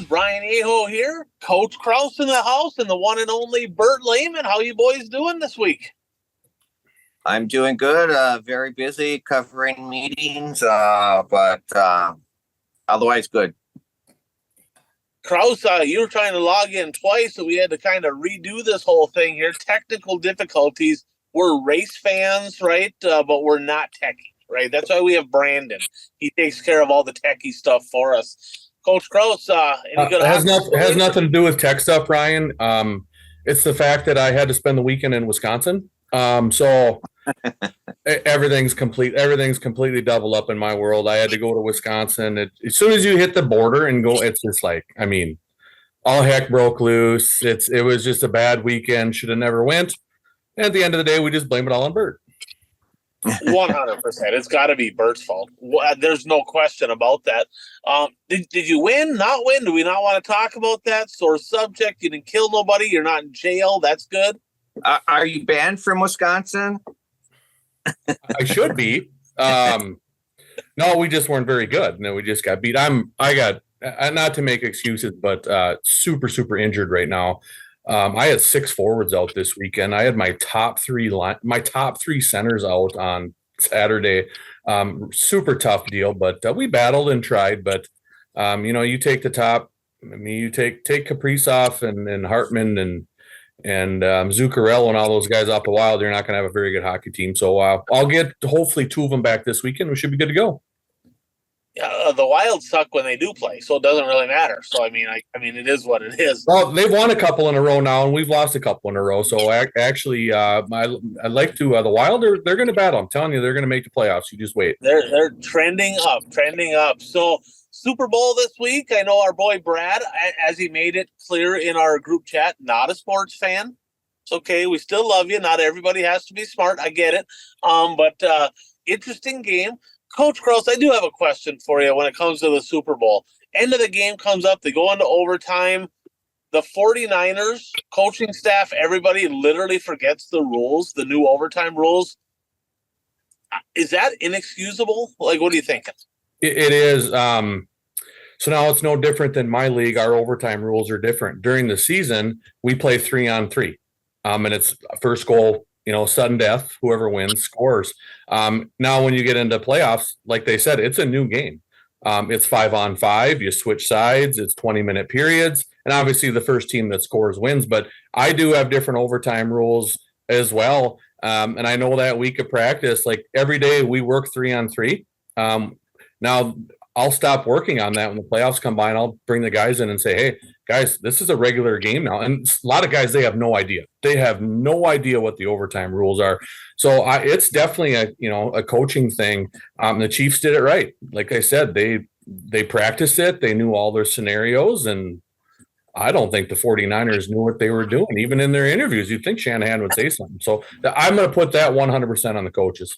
friends, Brian Aho here, Coach Kraus in the house, and the one and only Bert Lehman. How you boys doing this week? I'm doing good. Very busy covering meetings, but otherwise good. Kraus, you were trying to log in twice, so we had to kind of redo this whole thing here. Technical difficulties. We're race fans, right? But we're not techie, right? That's why we have Brandon. He takes care of all the techie stuff for us. Coach Kraus, any good has nothing to do with tech stuff, Ryan. It's the fact that I had to spend the weekend in Wisconsin. So everything's complete. Everything's completely double up in my world. I had to go to Wisconsin. As soon as you hit the border and go, it's just like, I mean, all heck broke loose. It was just a bad weekend. Should have never went. And at the end of the day, we just blame it all on Bert. 100%. It's got to be Bert's fault. There's no question about that. Did you win? Not win? Do we not want to talk about that? Sore subject. You didn't kill nobody. You're not in jail. That's good. Are you banned from Wisconsin? I should be. No, we just weren't very good. No, we just got beat. I got not to make excuses, but super injured right now. I had 6 forwards out this weekend. I had my top three centers out on Saturday. Super tough deal, but we battled and tried. But you take the top. I mean, you take Kaprizov and Hartman and Zuccarello and all those guys off the Wild. You're not going to have a very good hockey team. So I'll get hopefully 2 of them back this weekend. We should be good to go. The Wild suck when they do play, so it doesn't really matter. So I mean, it is what it is. Well, they've won a couple in a row now, and we've lost a couple in a row. So actually, I like to the Wild. They're going to battle. I'm telling you, they're going to make the playoffs. You just wait. They're trending up. So Super Bowl this week. I know our boy Brad, as he made it clear in our group chat, not a sports fan. It's okay. We still love you. Not everybody has to be smart. I get it. But interesting game. Coach Kraus, I do have a question for you when it comes to the Super Bowl. End of the game comes up. They go into overtime. The 49ers coaching staff, everybody literally forgets the rules, the new overtime rules. Is that inexcusable? Like, what are you thinking? It is. So now it's no different than my league. Our overtime rules are different. During the season, we play 3-on-3. And it's first goal, sudden death, whoever wins scores. Now when you get into playoffs, like they said, it's a new game. It's 5-on-5, you switch sides, it's 20-minute periods, and obviously the first team that scores wins. But I do have different overtime rules as well. And I know that week of practice, like every day we work 3-on-3. Now I'll stop working on that when the playoffs come by, and I'll bring the guys in and say, hey, guys, this is a regular game now. And a lot of guys, they have no idea. They have no idea what the overtime rules are. So it's definitely a coaching thing. The Chiefs did it right. Like I said, they practiced it. They knew all their scenarios. And I don't think the 49ers knew what they were doing. Even in their interviews, you'd think Shanahan would say something. So I'm going to put that 100% on the coaches.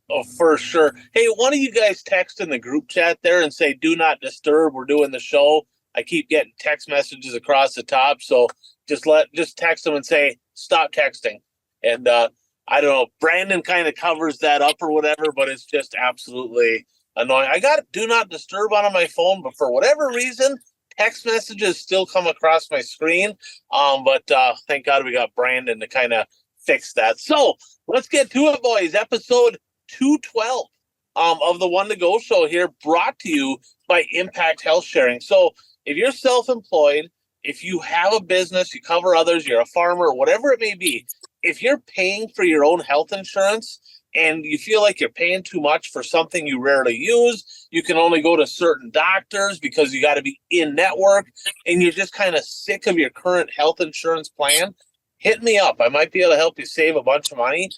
Oh, for sure. Hey, one of you guys text in the group chat there and say, do not disturb. We're doing the show. I keep getting text messages across the top. So just text them and say, stop texting. And I don't know, Brandon kind of covers that up or whatever, but it's just absolutely annoying. I got do not disturb on my phone, but for whatever reason, text messages still come across my screen. But thank God we got Brandon to kind of fix that. So let's get to it, boys. Episode 212 of the One to Go Show here, brought to you by Impact Health Sharing. So if you're self-employed, if you have a business, you cover others, you're a farmer, whatever it may be, if you're paying for your own health insurance and you feel like you're paying too much for something you rarely use, you can only go to certain doctors because you got to be in network, and you're just kind of sick of your current health insurance plan, hit me up. I might be able to help you save a bunch of money.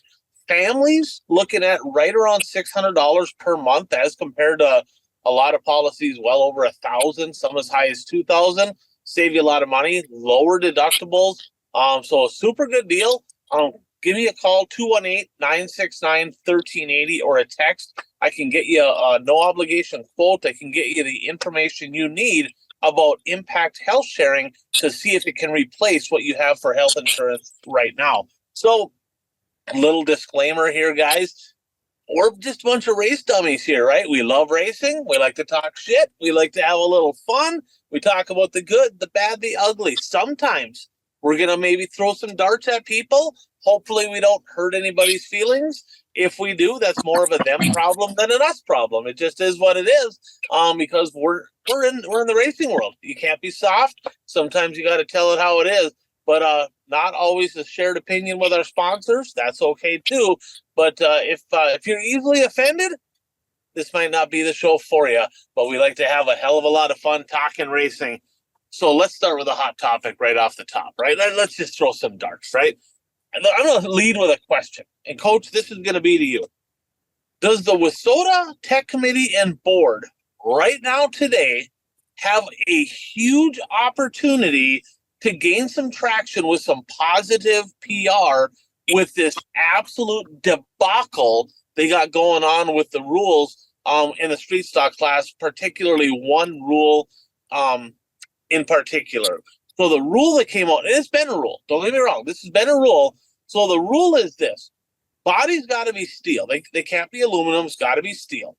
Families looking at right around $600 per month, as compared to a lot of policies well over $1,000, some as high as $2,000. Save you a lot of money, lower deductibles. So a super good deal. Give me a call, 218-969-1380, or a text. I can get you a no obligation quote. I can get you the information you need about Impact Health Sharing to see if it can replace what you have for health insurance right now. So, little disclaimer here, guys. We're just a bunch of race dummies here, right? We love racing. We like to talk shit. We like to have a little fun. We talk about the good, the bad, the ugly. Sometimes we're going to maybe throw some darts at people. Hopefully we don't hurt anybody's feelings. If we do, that's more of a them problem than an us problem. It just is what it is. Because we're in the racing world. You can't be soft. Sometimes you got to tell it how it is. But not always a shared opinion with our sponsors. That's okay too. But if you're easily offended, this might not be the show for you. But we like to have a hell of a lot of fun talking racing. So let's start with a hot topic right off the top, right? Let's just throw some darts, right? I'm going to lead with a question. And Coach, this is going to be to you. Does the WISSOTA Tech Committee and Board right now today have a huge opportunity to gain some traction with some positive PR with this absolute debacle they got going on with the rules in the street stock class, particularly one rule in particular? So the rule that came out, and it's been a rule, don't get me wrong, this has been a rule. So the rule is this: body's got to be steel. They can't be aluminum, it's got to be steel.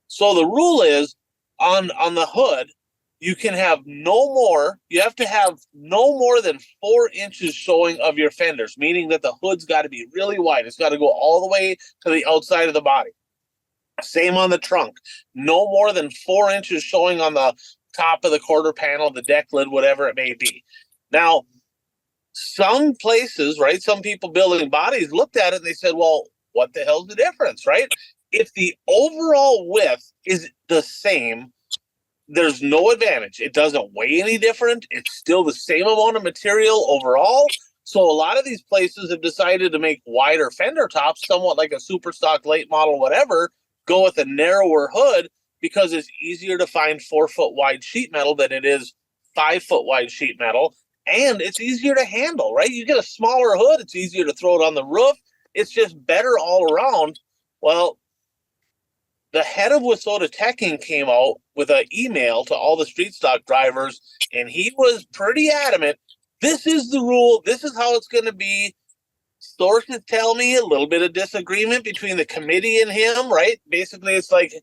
So the rule is on the hood, you have to have no more than 4 inches showing of your fenders, meaning that the hood's got to be really wide. It's got to go all the way to the outside of the body. Same on the trunk. No more than 4 inches showing on the top of the quarter panel, the deck lid, whatever it may be. Now, some places, right, some people building bodies looked at it and they said, well, what the hell's the difference, right? If the overall width is the same, there's no advantage. It doesn't weigh any different. It's still the same amount of material overall. So a lot of these places have decided to make wider fender tops, somewhat like a super stock late model, whatever, go with a narrower hood, because it's easier to find 4-foot wide sheet metal than it is 5-foot wide sheet metal. And it's easier to handle, right? You get a smaller hood, it's easier to throw it on the roof. It's just better all around. Well, the head of WISSOTA Teching came out with an email to all the street stock drivers, and he was pretty adamant. This is the rule. This is how it's going to be. Sources tell me a little bit of disagreement between the committee and him, right? Basically, it's like,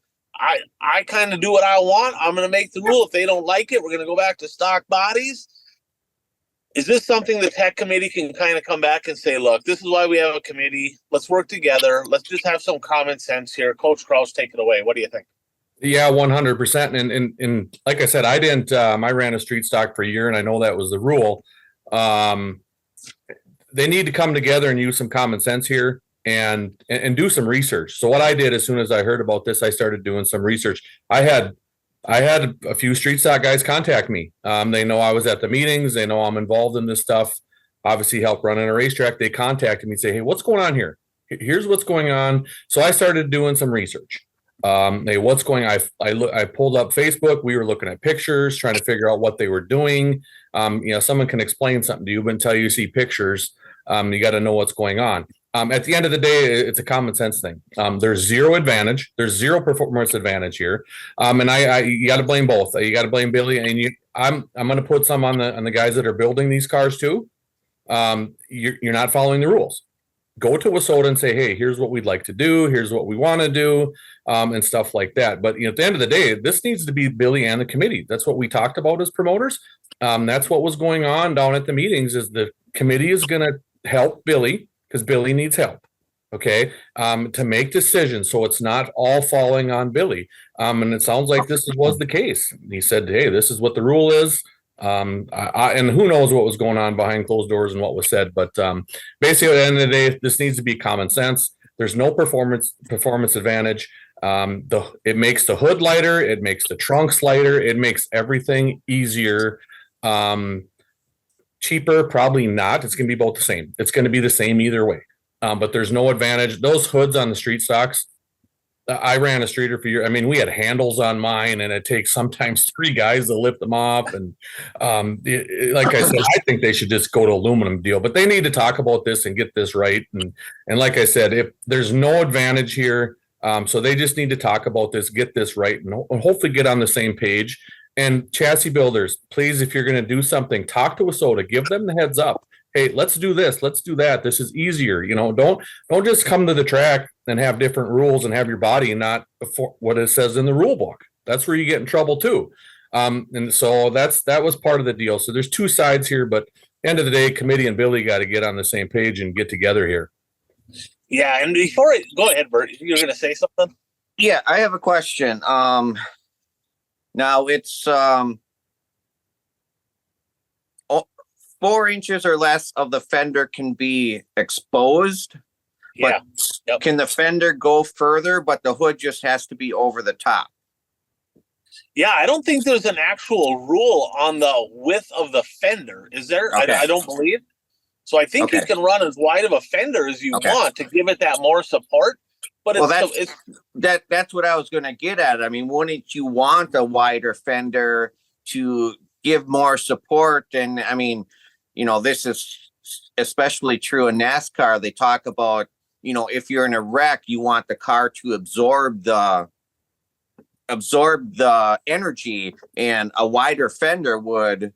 I kind of do what I want. I'm going to make the rule. If they don't like it, we're going to go back to stock bodies. Is this something the tech committee can kind of come back and say, look, this is why we have a committee. Let's work together. Let's just have some common sense here. Coach Kraus, take it away. What do you think? Yeah, 100%. And like I said, I ran a street stock for a year, and I know that was the rule. They need to come together and use some common sense here and do some research. So what I did, as soon as I heard about this, I started doing some research. I had a few street stock guys contact me. They know I was at the meetings. They know I'm involved in this stuff. Obviously help running a racetrack. They contacted me and say, hey, what's going on here? Here's what's going on. So I started doing some research. Hey, what's going on? I pulled up Facebook. We were looking at pictures, trying to figure out what they were doing. Someone can explain something to you, but until you see pictures, you got to know what's going on. At the end of the day, it's a common sense thing. There's zero advantage. There's zero performance advantage here. And you got to blame both. You got to blame Billy, and I'm going to put some on the guys that are building these cars too. You're not following the rules. Go to WISSOTA and say, hey, here's what we'd like to do. Here's what we want to do, and stuff like that. But at the end of the day, this needs to be Billy and the committee. That's what we talked about as promoters. That's what was going on down at the meetings. Is the committee is going to help Billy, because Billy needs help, okay, to make decisions, so it's not all falling on Billy. And it sounds like this was the case. He said, hey, this is what the rule is. And who knows what was going on behind closed doors and what was said. But basically, at the end of the day, this needs to be common sense. There's no performance advantage. It makes the hood lighter. It makes the trunks lighter. It makes everything easier. Cheaper, probably not. It's going to be both the same. It's going to be the same either way. But there's no advantage. Those hoods on the street stocks, I ran a streeter for years. I mean, we had handles on mine, and it takes sometimes 3 guys to lift them off. And like I said, I think they should just go to aluminum deal. But they need to talk about this and get this right. And like I said, if there's no advantage here, so they just need to talk about this, get this right, and hopefully get on the same page. And chassis builders, please, if you're going to do something, talk to WISSOTA, give them the heads up. Hey, let's do this. Let's do that. This is easier. Don't just come to the track and have different rules and have your body not what it says in the rule book. That's where you get in trouble too. And so that was part of the deal. So there's two sides here, but end of the day, committee and Billy got to get on the same page and get together here. Yeah, and before go ahead, Bert, you're going to say something? Yeah, I have a question. Now it's 4 inches or less of the fender can be exposed. Yeah. But can the fender go further, but the hood just has to be over the top? Yeah, I don't think there's an actual rule on the width of the fender. Is there? Okay. I don't believe. So I think you can run as wide of a fender as you want to give it that more support. But that's what I was going to get at. I mean, wouldn't you want a wider fender to give more support? And I mean, this is especially true in NASCAR. They talk about, if you're in a wreck, you want the car to absorb the energy, and a wider fender would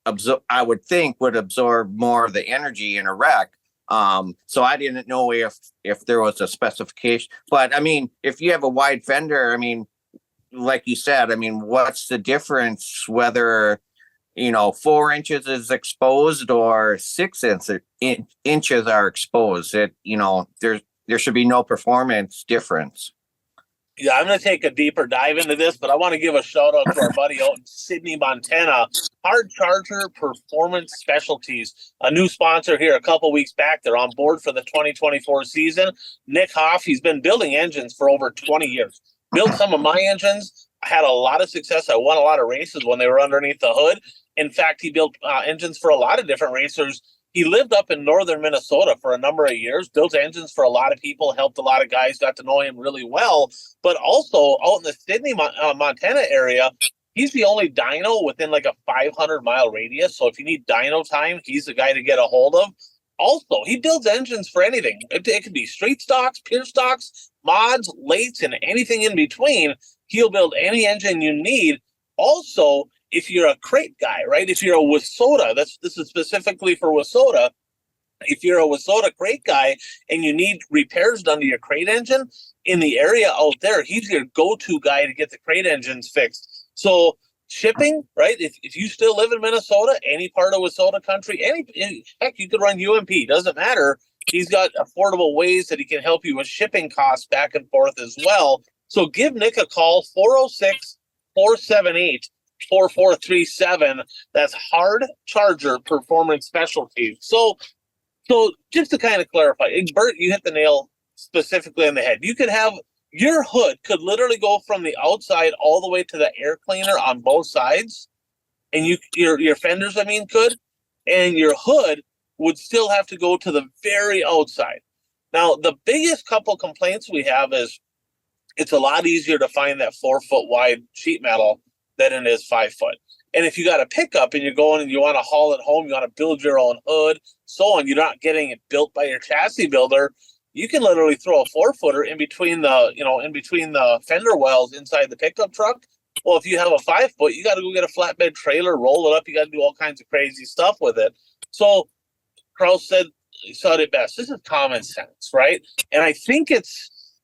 absorb more of the energy in a wreck. So I didn't know if there was a specification, but I mean, if you have a wide fender, I mean, like you said, I mean, what's the difference whether 4 inches is exposed or 6 inches are exposed? There should be no performance difference. Yeah, I'm going to take a deeper dive into this, but I want to give a shout out to our buddy out in Sydney, Montana, Hard Charger Performance Specialties, a new sponsor here a couple weeks back. They're on board for the 2024 season. Nick Hoff, he's been building engines for over 20 years. Built some of my engines. I had a lot of success. I won a lot of races when they were underneath the hood. In fact, he built engines for a lot of different racers. He lived up in northern Minnesota for a number of years, built engines for a lot of people, helped a lot of guys, got to know him really well. But also out in the Sydney, Montana area, he's the only dyno within like a 500-mile radius. So if you need dyno time, he's the guy to get a hold of. Also, he builds engines for anything. It could be street stocks, pure stocks, mods, lates, and anything in between. He'll build any engine you need. Also, if you're a crate guy, right? If you're a Wasota, this is specifically for Wasota. If you're a Wasota crate guy and you need repairs done to your crate engine in the area out there, he's your go-to guy to get the crate engines fixed. So shipping, right? If you still live in Minnesota, any part of Wasota country, heck, you could run UMP, doesn't matter. He's got affordable ways that he can help you with shipping costs back and forth as well. So give Nick a call, 406-478-4437. That's Hard Charger Performance Specialties. So just to kind of clarify, Bert, you hit the nail specifically on the head. You could have your hood could literally go from the outside all the way to the air cleaner on both sides, and your fenders, could, and your hood would still have to go to the very outside. Now, the biggest couple complaints we have is it's a lot easier to find that 4-foot wide sheet metal than it is 5 foot. And if you got a pickup and you're going and you want to haul it home, you want to build your own hood, so on, you're not getting it built by your chassis builder, you can literally throw a 4-footer in between the fender wells inside the pickup truck. Well, if you have a 5 foot, you got to go get a flatbed trailer, roll it up. You got to do all kinds of crazy stuff with it. So Kraus said it best. This is common sense, right? And I think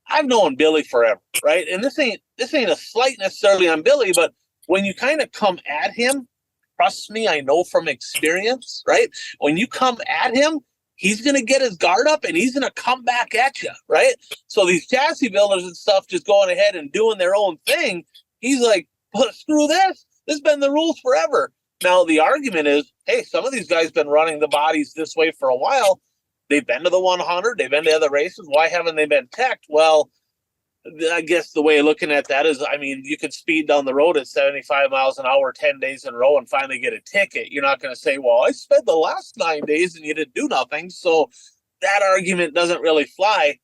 I've known Billy forever, right? And this ain't a slight necessarily on Billy, but when you kind of come at him, trust me, I know from experience, right? When you come at him, he's going to get his guard up and he's going to come back at you, right? So these chassis builders and stuff just going ahead and doing their own thing, he's like, but screw this. This has been the rules forever. Now, the argument is, hey, some of these guys been running the bodies this way for a while. They've been to the 100. They've been to other races. Why haven't they been teched? Well, I guess the way of looking at that is, you could speed down the road at 75 miles an hour 10 days in a row and finally get a ticket. You're not going to say, well, I spent the last 9 days and you didn't do nothing. So that argument doesn't really fly,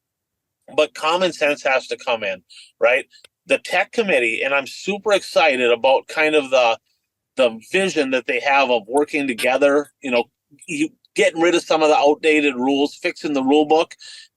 but common sense has to come in, right? The tech committee, and I'm super excited about kind of the vision that they have of working together, getting rid of some of the outdated rules, fixing the rule book.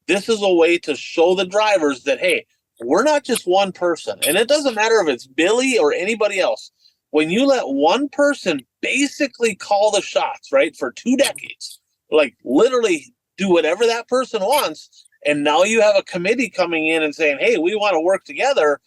This is a way to show the drivers that, hey, we're not just one person. And it doesn't matter if it's Billy or anybody else. When you let one person basically call the shots, right, for 2 decades, like literally do whatever that person wants, and now you have a committee coming in and saying, hey, we want to work together,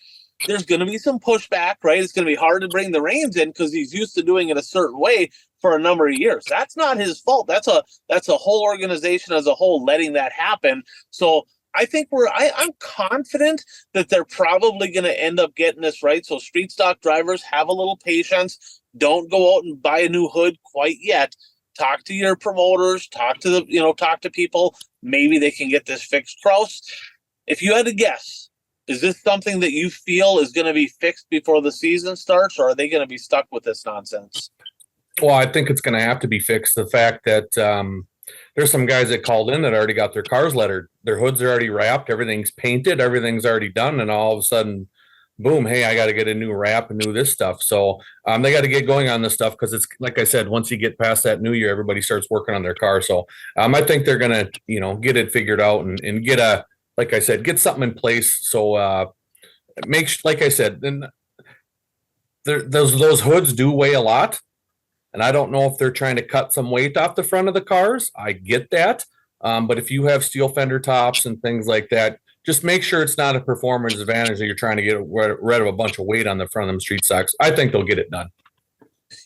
there's going to be some pushback, right? It's going to be hard to bring the reins in because he's used to doing it a certain way for a number of years. That's not his fault. That's a whole organization as a whole letting that happen. So I think I'm confident that they're probably going to end up getting this right. So street stock drivers, have a little patience. Don't go out and buy a new hood quite yet. Talk to your promoters, talk to people. Maybe they can get this fixed. Kraus, if you had to guess, is this something that you feel is going to be fixed before the season starts, or are they going to be stuck with this nonsense? Well, I think it's going to have to be fixed. The fact that there's some guys that called in that already got their cars lettered. Their hoods are already wrapped. Everything's painted. Everything's already done. And all of a sudden, boom, hey, I got to get a new wrap and new this stuff. So they got to get going on this stuff because it's, like I said, once you get past that new year, everybody starts working on their car. So I think they're going to, get it figured out and get like I said, get something in place. So like I said, then those hoods do weigh a lot. And I don't know if they're trying to cut some weight off the front of the cars. I get that. But if you have steel fender tops and things like that, just make sure it's not a performance advantage that you're trying to get rid of a bunch of weight on the front of them street stocks. I think they'll get it done.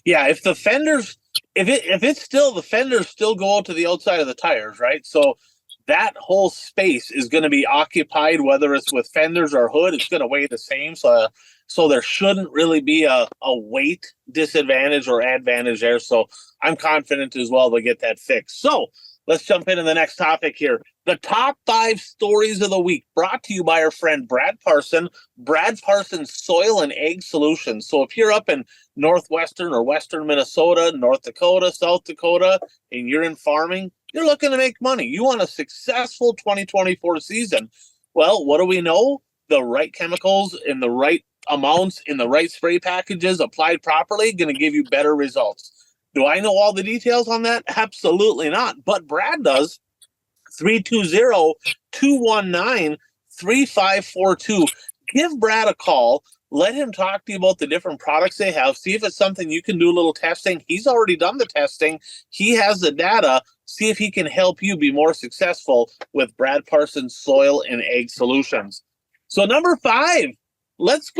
Yeah, if the fenders, the fenders still go out to the outside of the tires, right? So that whole space is going to be occupied, whether it's with fenders or hood, it's going to weigh the same. So there shouldn't really be a weight disadvantage or advantage there. So I'm confident as well to get that fixed. So let's jump into the next topic here. The top 5 stories of the week, brought to you by our friend Brad Parson, Brad Parson's Soil and Egg Solutions. So if you're up in northwestern or western Minnesota, North Dakota, South Dakota, and you're in farming, you're looking to make money. You want a successful 2024 season. Well, what do we know? The right chemicals in the right amounts in the right spray packages applied properly going to give you better results. Do I know all the details on that? Absolutely not. But Brad does. 320-219-3542. Give Brad a call. Let him talk to you about the different products they have. See if it's something you can do a little testing. He's already done the testing. He has the data. See if he can help you be more successful with Brad Parson's Soil and Egg Solutions. So number 5, let's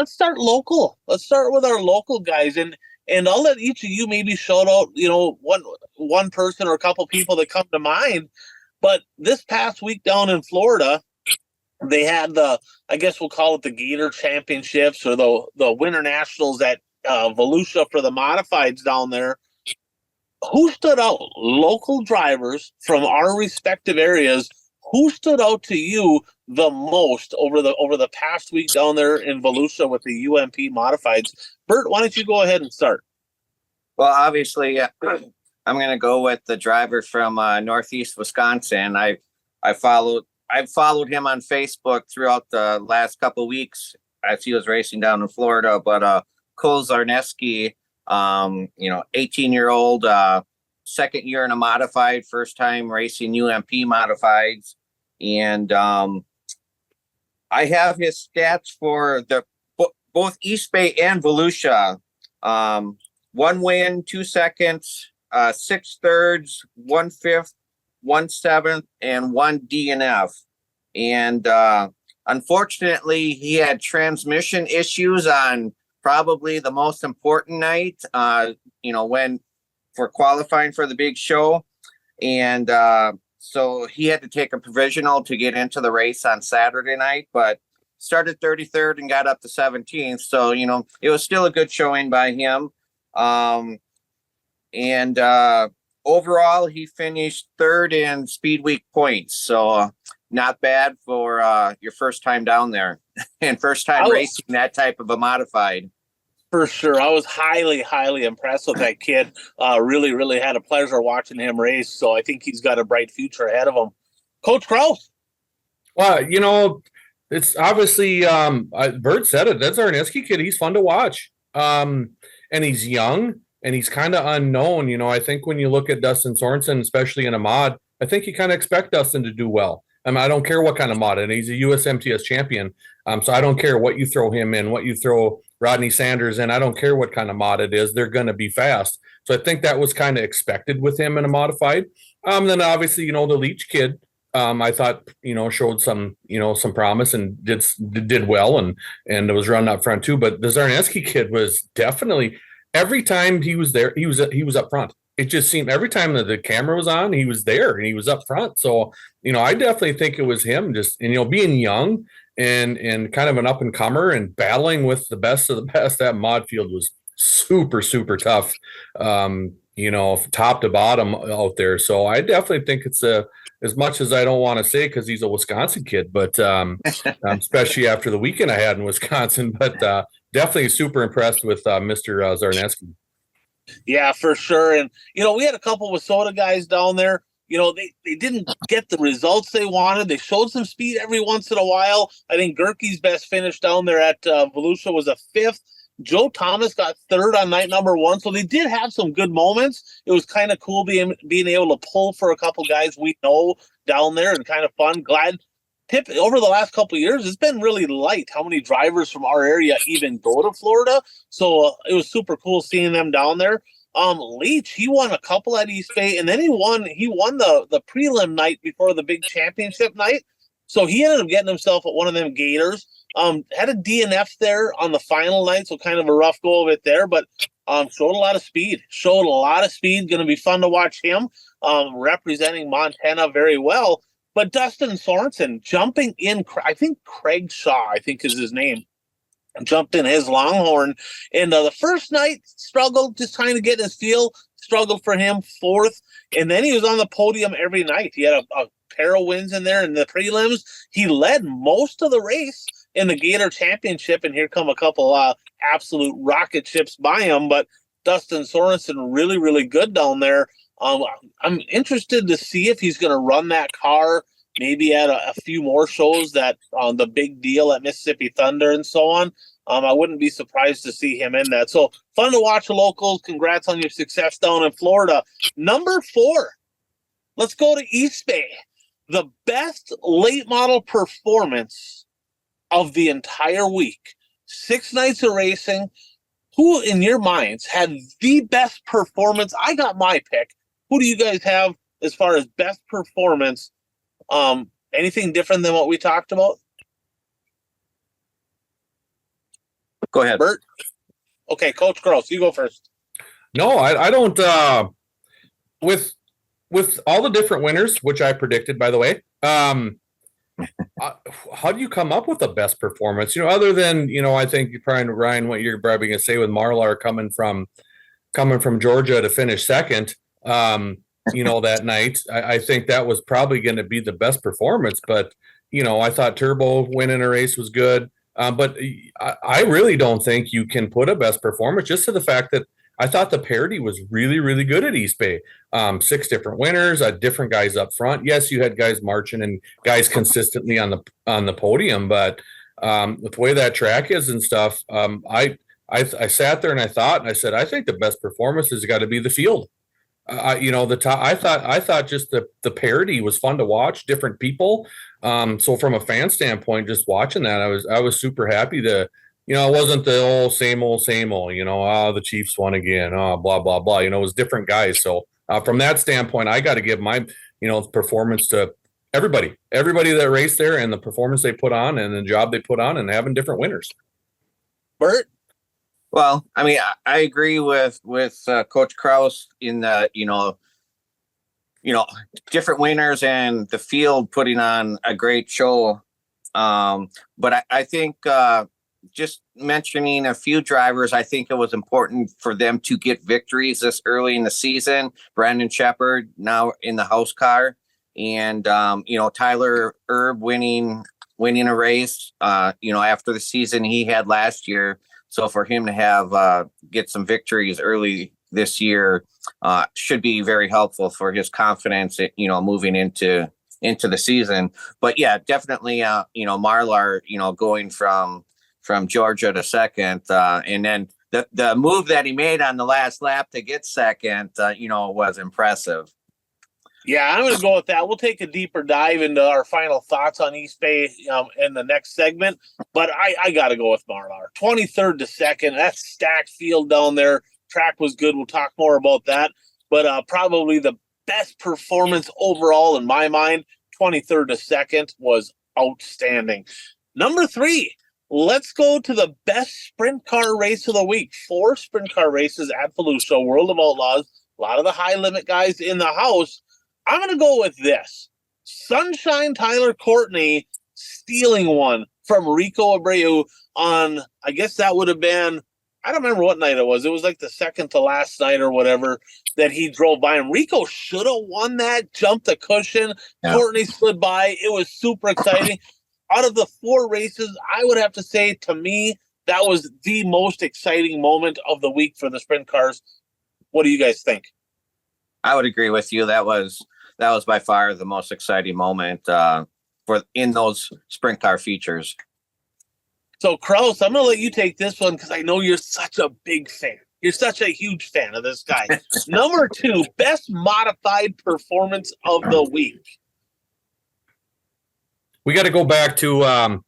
start local. Let's start with our local guys. And I'll let each of you maybe shout out, one person or a couple people that come to mind. But this past week down in Florida, they had I guess we'll call it the Gator Championships or the Winter Nationals at Volusia for the modifieds down there. Who stood out? Local drivers from our respective areas. Who stood out to you the most over the past week down there in Volusia with the UMP modifieds? Bert, why don't you go ahead and start? Well, obviously, I'm going to go with the driver from Northeast Wisconsin. I've followed him on Facebook throughout the last couple of weeks as he was racing down in Florida. But Cole Zarneski, 18-year-old, second year in a modified, first time racing UMP modifieds. And I have his stats for both East Bay and Volusia. 1 win, 2 seconds, 6 thirds, 1 fifth, 1 seventh, and 1 DNF. And unfortunately, he had transmission issues on probably the most important night, when for qualifying for the big show. And so he had to take a provisional to get into the race on Saturday night, but started 33rd and got up to 17th. So, it was still a good showing by him. And overall, he finished 3rd in Speed Week points. So not bad for your first time down there and first time racing that type of a modified. For sure. I was highly, highly impressed with that kid. Really, really had a pleasure watching him race. So I think he's got a bright future ahead of him. Coach Kraus. Well, it's obviously, Bert said it. That's our Zarneski kid. He's fun to watch. And he's young and he's kind of unknown. I think when you look at Dustin Sorensen, especially in a mod, I think you kind of expect Dustin to do well. I don't care what kind of mod, and he's a USMTS champion. So I don't care what you throw him in, what you throw Rodney Sanders in. I don't care what kind of mod it is. They're going to be fast. So I think that was kind of expected with him in a modified. Then obviously, the Leach kid, I thought, showed some, some promise and did well and was running up front too. But the Zarneski kid was definitely, every time he was there, he was up front. It just seemed every time that the camera was on, he was there and he was up front. So, I definitely think it was him just, and, being young and kind of an up and comer and battling with the best of the best. That mod field was super, super tough. Top to bottom out there. So I definitely think it's as much as I don't want to say, because he's a Wisconsin kid, but especially after the weekend I had in Wisconsin, but definitely super impressed with Mr. Zarneski. Yeah, for sure. And, we had a couple of Soda guys down there. They didn't get the results they wanted. They showed some speed every once in a while. I think Gerke's best finish down there at Volusia was a 5th. Joe Thomas got 3rd on night number 1. So they did have some good moments. It was kind of cool being able to pull for a couple guys we know down there, and kind of fun. Glad over the last couple of years, it's been really light how many drivers from our area even go to Florida. So it was super cool seeing them down there. Leach, he won a couple at East Bay, and then he won the prelim night before the big championship night. So he ended up getting himself at one of them Gators. Had a DNF there on the final night, so kind of a rough go of it there, but showed a lot of speed. Going to be fun to watch him representing Montana very well. But Dustin Sorensen jumping in, I think Craig Shaw, I think is his name, jumped in his Longhorn. And the first night struggled, just trying to get his feel, struggled for him, 4th. And then he was on the podium every night. He had a pair of wins in there in the prelims. He led most of the race in the Gator Championship, and here come a couple absolute rocket ships by him. But Dustin Sorensen really, really good down there. I'm interested to see if he's going to run that car maybe at a few more shows, that the big deal at Mississippi Thunder and so on. I wouldn't be surprised to see him in that. So fun to watch the locals. Congrats on your success down in Florida. Number 4, let's go to East Bay. The best late model performance of the entire week. 6 nights of racing. Who in your minds had the best performance? I got my pick. Who do you guys have as far as best performance? Anything different than what we talked about? Go ahead, Bert. Okay, Coach Gross, you go first. No, I don't. With all the different winners, which I predicted, by the way, how do you come up with the best performance? Other than I think you probably, Ryan, what you're probably going to say with Marlar coming from Georgia to finish 2nd. That night, I think that was probably going to be the best performance. But I thought Turbo winning a race was good. But I really don't think you can put a best performance just to the fact that I thought the parity was really, really good at East Bay. 6 different winners, different guys up front. Yes, you had guys marching and guys consistently on the podium, but with the way that track is and stuff, I sat there and I said, I think the best performance has got to be the field. The top. I thought just the parity was fun to watch, different people. So from a fan standpoint, just watching that, I was super happy to. It wasn't the old same old. The Chiefs won again. Blah blah blah. It was different guys. So from that standpoint, I got to give my performance to everybody that raced there and the performance they put on and the job they put on and having different winners. Bert. Well, I mean, I agree with Coach Kraus in the different winners and the field putting on a great show. But I think just mentioning a few drivers, I think it was important for them to get victories this early in the season. Brandon Shepard now in the house car, and Tyler Erb winning a race. After the season he had last year. So for him to have get some victories early this year should be very helpful for his confidence, moving into the season. But yeah, definitely, Marlar, going from Georgia to 2nd, and then the move that he made on the last lap to get 2nd, was impressive. Yeah, I'm going to go with that. We'll take a deeper dive into our final thoughts on East Bay in the next segment. But I got to go with Marlar. 23rd to 2nd. That's stacked field down there. Track was good. We'll talk more about that. But probably the best performance overall in my mind, 23rd to 2nd was outstanding. Number 3, let's go to the best sprint car race of the week. 4 sprint car races at Volusia, World of Outlaws. A lot of the high limit guys in the house. I'm going to go with this. Sunshine Tyler Courtney stealing one from Rico Abreu on, I guess that would have been, I don't remember what night it was. It was like the second to last night or whatever that he drove by him. Rico should have won that, jumped the cushion. Yeah. Courtney slid by. It was super exciting. Out of the 4 races, I would have to say, to me, that was the most exciting moment of the week for the sprint cars. What do you guys think? I would agree with you. That was by far the most exciting moment in those sprint car features. So, Kraus, I'm going to let you take this one because I know you're such a big fan. You're such a huge fan of this guy. Number 2, best modified performance of the week. We got to go back to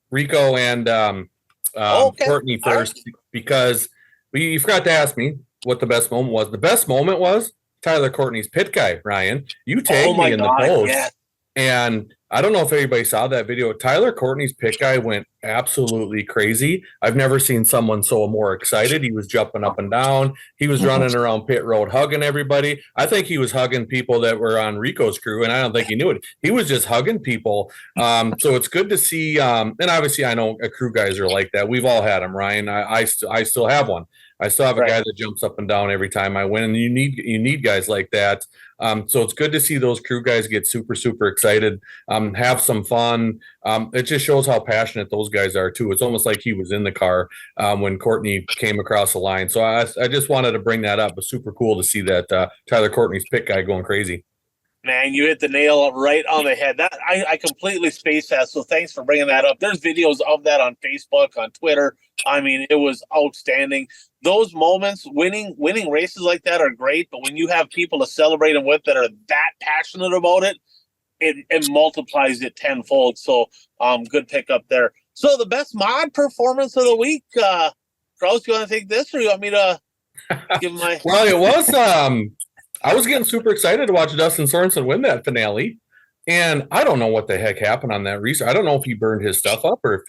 Rico and Courtney first, because you forgot to ask me what the best moment was. The best moment was Tyler Courtney's pit guy, Ryan. You tagged me in the post. Yeah. And I don't know if everybody saw that video. Tyler Courtney's pit guy went absolutely crazy. I've never seen someone so more excited. He was jumping up and down. He was running around pit road, hugging everybody. I think he was hugging people that were on Rico's crew, and I don't think he knew it. He was just hugging people. So it's good to see. And obviously, I know crew guys are like that. We've all had them, Ryan. I still have one. I still have a guy that jumps up and down every time I win, and you need guys like that. So it's good to see those crew guys get super, super excited, have some fun. It just shows how passionate those guys are too. It's almost like he was in the car when Courtney came across the line. So I just wanted to bring that up. It's super cool to see that Tyler Courtney's pit guy going crazy. Man, you hit the nail right on the head. That I completely spaced that, so thanks for bringing that up. There's videos of that on Facebook, on Twitter. I mean, it was outstanding. Those moments, winning races like that are great, but when you have people to celebrate them with that are that passionate about it, it multiplies it tenfold. So, good pickup there. So, the best mod performance of the week, Kraus, you want to take this, or you want me to give my? Well, it was. I was getting super excited to watch Dustin Sorensen win that finale, and I don't know what the heck happened on that restart. I don't know if he burned his stuff up or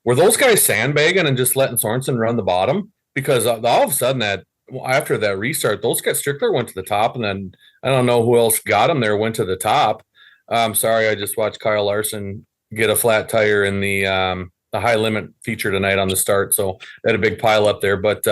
were those guys sandbagging and just letting Sorensen run the bottom? Because all of a sudden after that restart, those guys, Strickler went to the top, and then I don't know who else got him there, went to the top. Sorry, I just watched Kyle Larson get a flat tire in the high limit feature tonight on the start, so they had a big pile up there, but.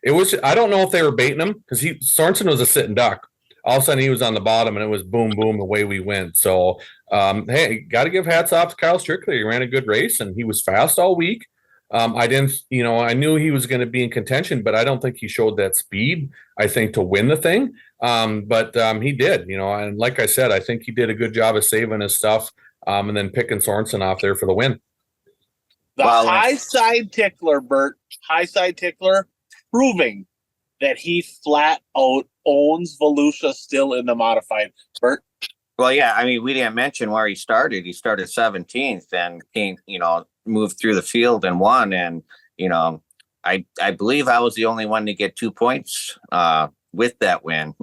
It was. I don't know if they were baiting him because Sorensen was a sitting duck. All of a sudden, he was on the bottom, and it was boom, boom, away we went. So, hey, got to give hats off to Kyle Strickler. He ran a good race, and he was fast all week. I didn't, I knew he was going to be in contention, but I don't think he showed that speed, I think, to win the thing. But he did, and like I said, I think he did a good job of saving his stuff and then picking Sorensen off there for the win. The high side tickler, Bert, high side tickler, proving that he flat out owns Volusia still in the modified. Bert? Well, yeah, I mean, we didn't mention where he started. He started 17th and came, moved through the field and won. And, I believe I was the only one to get 2 points with that win.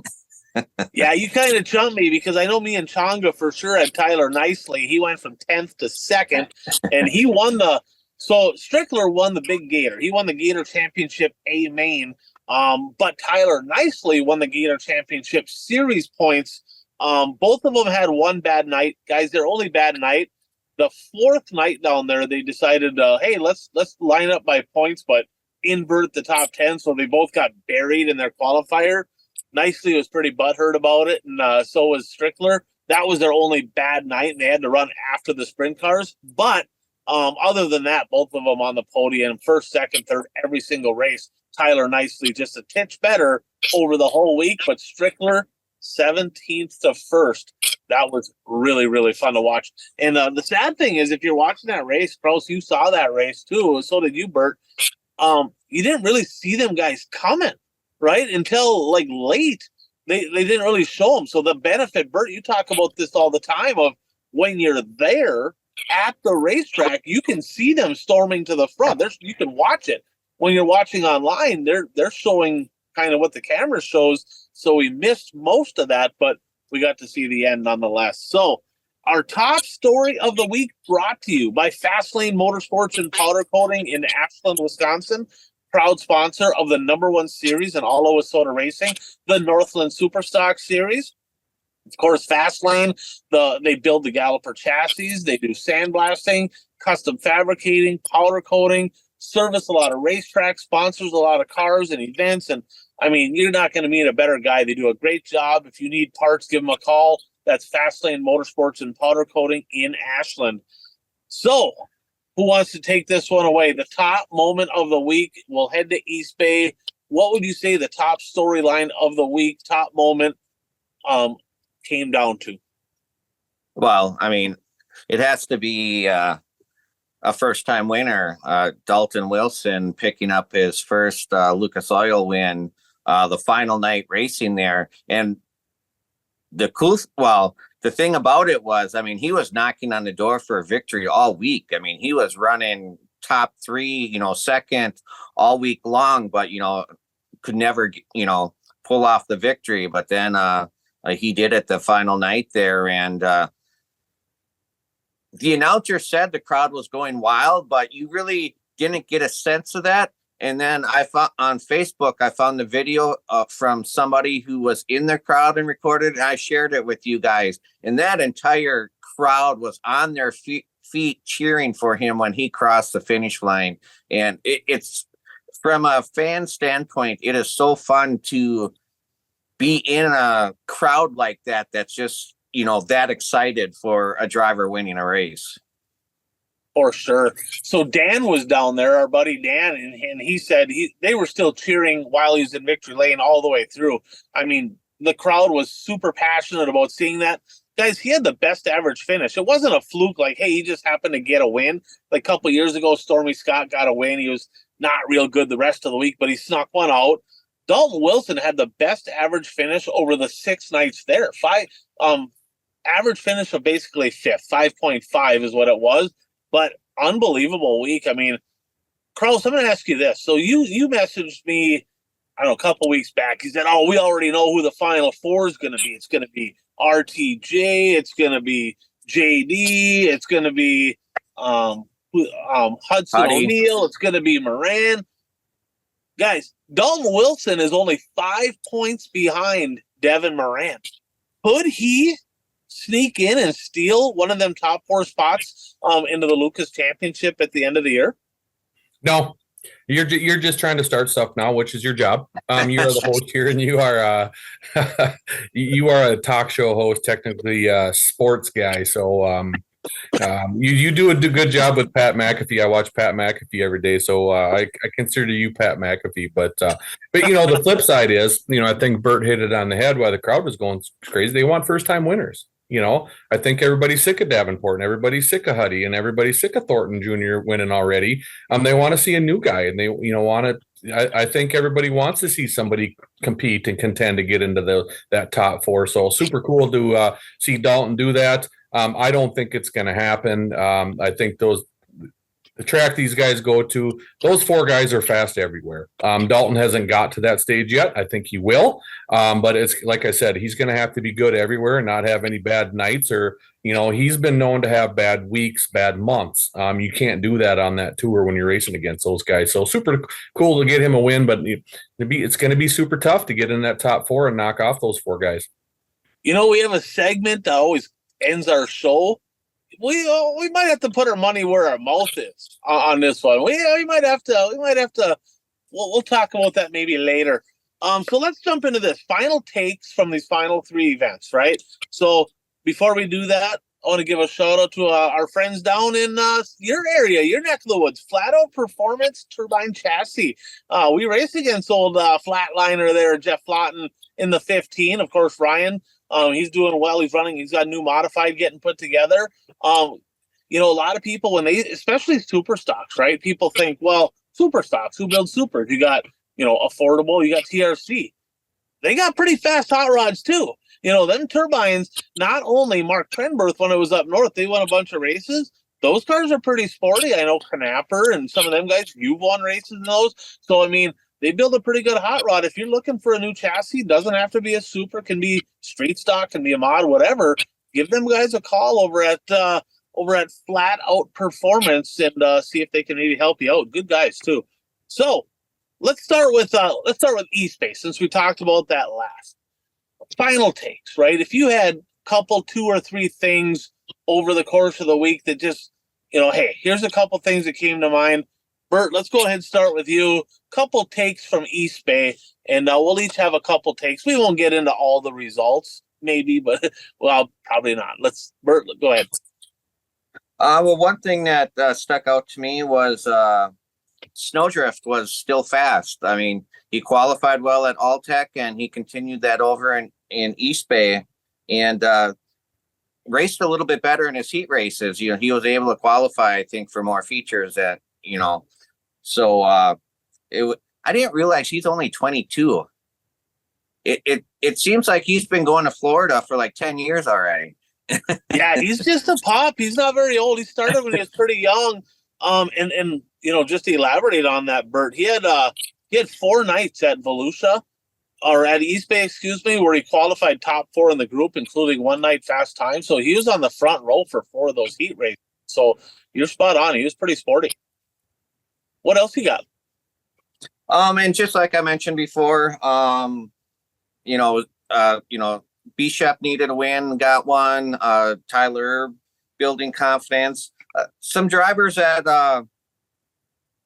Yeah, you kind of jumped me because I know me and Changa for sure had Tyler nicely. He went from 10th to 2nd, and he won So Strickler won the big Gator. He won the Gator Championship A main, but Tyler nicely won the Gator Championship series points. Both of them had one bad night. Guys, their only bad night. The 4th night down there, they decided, hey, let's line up by points, but invert the top 10. So they both got buried in their qualifier. Nicely was pretty butthurt about it, and so was Strickler. That was their only bad night, and they had to run after the sprint cars. But other than that, both of them on the podium, first, second, third, every single race. Tyler nicely just a titch better over the whole week, but Strickler 17th to 1st. That was really, really fun to watch. And the sad thing is, if you're watching that race, Kraus, you saw that race too. So did you, Bert. You didn't really see them guys coming, right? Until like late. They didn't really show them. So the benefit, Bert, you talk about this all the time of when you're there at the racetrack, you can see them storming to the front. You can watch it. When you're watching online, they're showing kind of what the camera shows. So we missed most of that, but we got to see the end nonetheless. So our top story of the week brought to you by Fastlane Motorsports and Powder Coating in Ashland, Wisconsin, proud sponsor of the #1 series in all of Wisconsin racing, the Northland Superstock Series. Of course, Fastlane, they build the Galloper chassis, they do sandblasting, custom fabricating, powder coating, service a lot of racetracks, sponsors a lot of cars and events. And I mean, you're not going to meet a better guy. They do a great job. If you need parts, give them a call. That's Fastlane Motorsports and Powder Coating in Ashland. So, who wants to take this one away? The top moment of the week. We'll head to East Bay. What would you say the top storyline of the week, top moment, came down to? Well, I mean, it has to be a first-time winner, Dalton Wilson, picking up his first Lucas Oil win, the final night racing there. And the thing about it was, I mean, he was knocking on the door for a victory all week. I mean, he was running top 3, second all week long, but, could never, pull off the victory. But then he did it the final night there. And the announcer said the crowd was going wild, but you really didn't get a sense of that. And then I found on Facebook, I found the video from somebody who was in the crowd and recorded, and I shared it with you guys. And that entire crowd was on their feet cheering for him when he crossed the finish line. And it's from a fan standpoint, it is so fun to be in a crowd like that. That's just, that excited for a driver winning a race. For sure. So Dan was down there, our buddy Dan, and he said they were still cheering while he was in victory lane all the way through. I mean, the crowd was super passionate about seeing that. Guys, he had the best average finish. It wasn't a fluke like, hey, he just happened to get a win. Like a couple of years ago, Stormy Scott got a win. He was not real good the rest of the week, but he snuck one out. Dalton Wilson had the best average finish over the 6 nights there. Average finish of basically 5th, 5.5 is what it was. But unbelievable week. I mean, Carlos, I'm going to ask you this. So you messaged me, I don't know, a couple weeks back. You said, "Oh, we already know who the Final Four is going to be. It's going to be RTJ. It's going to be JD. It's going to be Hudson O'Neal. It's going to be Moran." Guys, Dalton Wilson is only 5 points behind Devin Moran. Could he sneak in and steal one of them top 4 spots into the Lucas Championship at the end of the year? No, you're just trying to start stuff now, which is your job. You are the host here, and you are you are a talk show host, technically a sports guy. So you do a good job with Pat McAfee. I watch Pat McAfee every day, so I consider you Pat McAfee. But the flip side is, I think Bert hit it on the head. Why the crowd was going crazy? They want first time winners. I think everybody's sick of Davenport, and everybody's sick of Huddy, and everybody's sick of Thornton Jr. winning already. They want to see a new guy, and they want to. I think everybody wants to see somebody compete and contend to get into that top 4. So super cool to see Dalton do that. I don't think it's going to happen. I think the track these guys go to, those 4 guys are fast everywhere. Dalton hasn't got to that stage yet. I think he will. But it's like I said, he's going to have to be good everywhere and not have any bad nights, or, he's been known to have bad weeks, bad months. You can't do that on that tour when you're racing against those guys. So super cool to get him a win, but it's going to be super tough to get in that top 4 and knock off those 4 guys. We have a segment that always ends our show. We might have to put our money where our mouth is on this one. We might have to. We'll talk about that maybe later. So let's jump into this. Final takes from these final 3 events, right? So before we do that, I want to give a shout out to our friends down in your area, your neck of the woods, Flat Out Performance Turbine Chassis. We raced against old Flatliner there, Jeff Flotten, in the 15. Of course, Ryan. He's doing well. He's running. He's got a new modified getting put together. A lot of people, especially super stocks, right? People think, well, super stocks, who builds supers? You got, affordable. You got TRC. They got pretty fast hot rods too. Them turbines. Not only Mark Trenberth when it was up north, they won a bunch of races. Those cars are pretty sporty. I know Knapper and some of them guys. You've won races in those. So I mean, they build a pretty good hot rod. If you're looking for a new chassis, doesn't have to be a super, can be street stock, can be a mod, whatever. Give them guys a call over at Flat Out Performance and see if they can maybe help you out. Good guys too. So let's start with eSpace, since we talked about that last. Final takes, right? If you had a couple, 2 or 3 things over the course of the week that just, hey, here's a couple things that came to mind. Bert, let's go ahead and start with you. Couple takes from eSpace, and we'll each have a couple takes. We won't get into all the results, maybe, but well, probably not. Bert, go ahead. Well, one thing that stuck out to me was Snowdrift was still fast. I mean, he qualified well at Alltech, and he continued that over in East Bay, and raced a little bit better in his heat races. He was able to qualify, I think, for more features So I didn't realize he's only 22. It seems like he's been going to Florida for like 10 years already. Yeah, he's just a pup. He's not very old. He started when he was pretty young. And just to elaborate on that, Bert, he had 4 nights at Volusia, or at East Bay, excuse me, where he qualified top 4 in the group, including 1 night fast time. So he was on the front row for 4 of those heat races. So you're spot on. He was pretty sporty. What else you got? And just like I mentioned before, Bishop needed a win, got one. Tyler building confidence. Some drivers that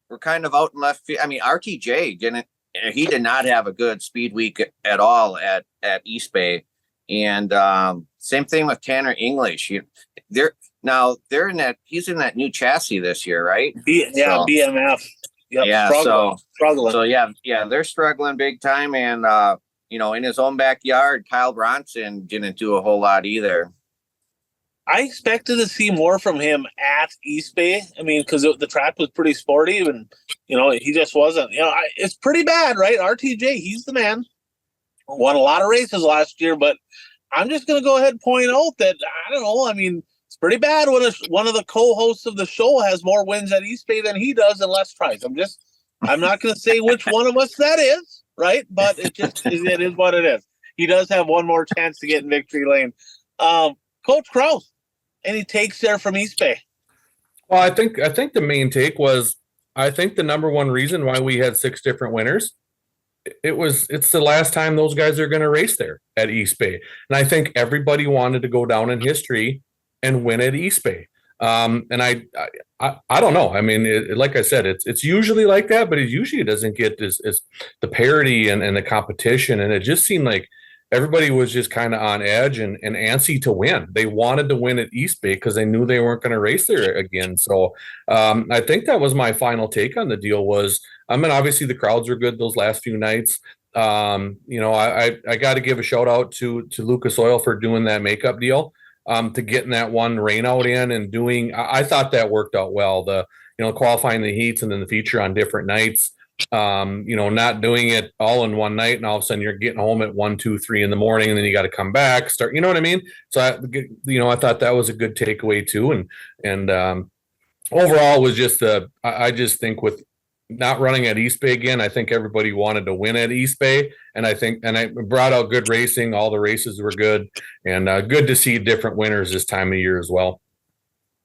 were kind of out in left field. I mean, RTJ did not have a good speed week at all at East Bay, and same thing with Tanner English. They're in that. He's in that new chassis this year, right? BMF. Yep, yeah, struggling. So yeah, they're struggling big time, and in his own backyard, Kyle Bronson didn't do a whole lot either. I expected to see more from him at East Bay. I mean, because the track was pretty sporty, and he just wasn't. It's pretty bad, right? RTJ, he's the man. Won a lot of races last year, but I'm just going to go ahead and point out that I don't know. I mean, it's pretty bad when one of the co-hosts of the show has more wins at East Bay than he does and less tries. I'm not going to say which one of us that is, right? But it is what it is. He does have one more chance to get in victory lane. Coach Kraus, any takes there from East Bay? Well, I think the main take was, I think the number one reason why we had 6 different winners, it's the last time those guys are going to race there at East Bay. And I think everybody wanted to go down in history and win at East Bay. And I don't know. I mean, like I said, it's usually like that, but it usually doesn't get as the parity and the competition. And it just seemed like everybody was just kind of on edge and antsy to win. They wanted to win at East Bay because they knew they weren't going to race there again. So I think that was my final take on the deal was, I mean, obviously the crowds were good those last few nights. I got to give a shout out to Lucas Oil for doing that makeup deal. To getting that one rain out in and doing, I thought that worked out well. The, qualifying the heats and then the feature on different nights, not doing it all in one night and all of a sudden you're getting home at 1, 2, 3 in the morning and then you got to come back, start, you know what I mean? So I thought that was a good takeaway too. And overall was just, I just think with not running at East Bay again, I think everybody wanted to win at East Bay, and I brought out good racing. All the races were good, and good to see different winners this time of year as well.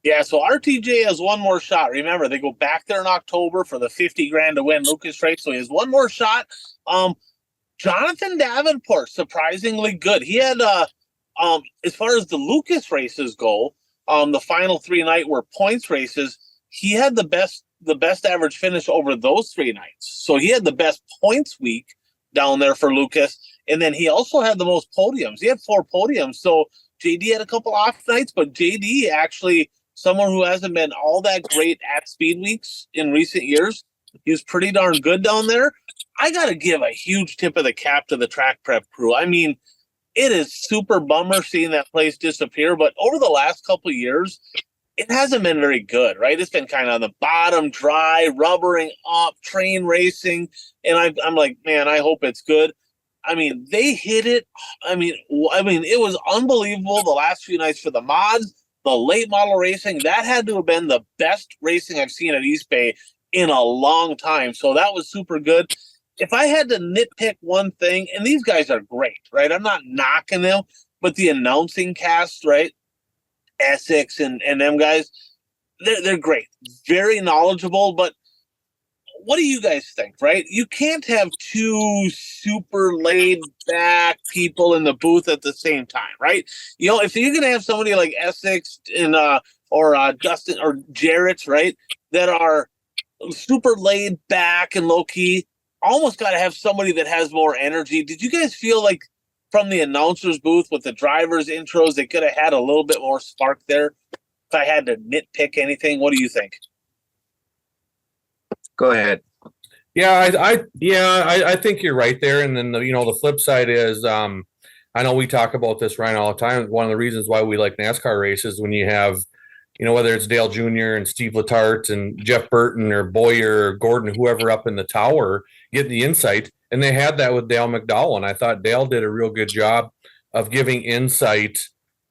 Yeah, so RTJ has one more shot. Remember, they go back there in October for the $50,000 to win Lucas race, so he has one more shot. Jonathan Davenport, surprisingly good. He had, as far as the Lucas races go, the final 3 night were points races. He had the best average finish over those 3 nights. So he had the best points week down there for Lucas. And then he also had the most podiums. He had 4 podiums. So JD had a couple off nights, but JD actually, someone who hasn't been all that great at speed weeks in recent years, he was pretty darn good down there. I got to give a huge tip of the cap to the track prep crew. I mean, it is super bummer seeing that place disappear, but over the last couple of years, it hasn't been very good, right? It's been kind of on the bottom, dry, rubbering up, train racing. And I'm like, man, I hope it's good. I mean, they hit it. I mean, it was unbelievable the last few nights for the mods, the late model racing. That had to have been the best racing I've seen at East Bay in a long time. So that was super good. if I had to nitpick one thing, and these guys are great, right? I'm not knocking them, but the announcing cast, right? Essex and them guys, they're great, very knowledgeable. But what do you guys think, right? You can't have two super laid back people in the booth at the same time, right? If you're gonna have somebody like Essex and or Justin or Jarrett, right, that are super laid back and low key, almost got to have somebody that has more energy. Did you guys feel like from the announcer's booth with the drivers' intros, they could have had a little bit more spark there? If I had to nitpick anything, what do you think? Go ahead. Yeah, I think you're right there. And then the flip side is, I know we talk about this, Ryan, all the time. One of the reasons why we like NASCAR races when you have, whether it's Dale Jr. and Steve Letarte and Jeff Burton or Boyer or Gordon, whoever up in the tower, getting the insight. And they had that with Dale McDowell, and I thought Dale did a real good job of giving insight,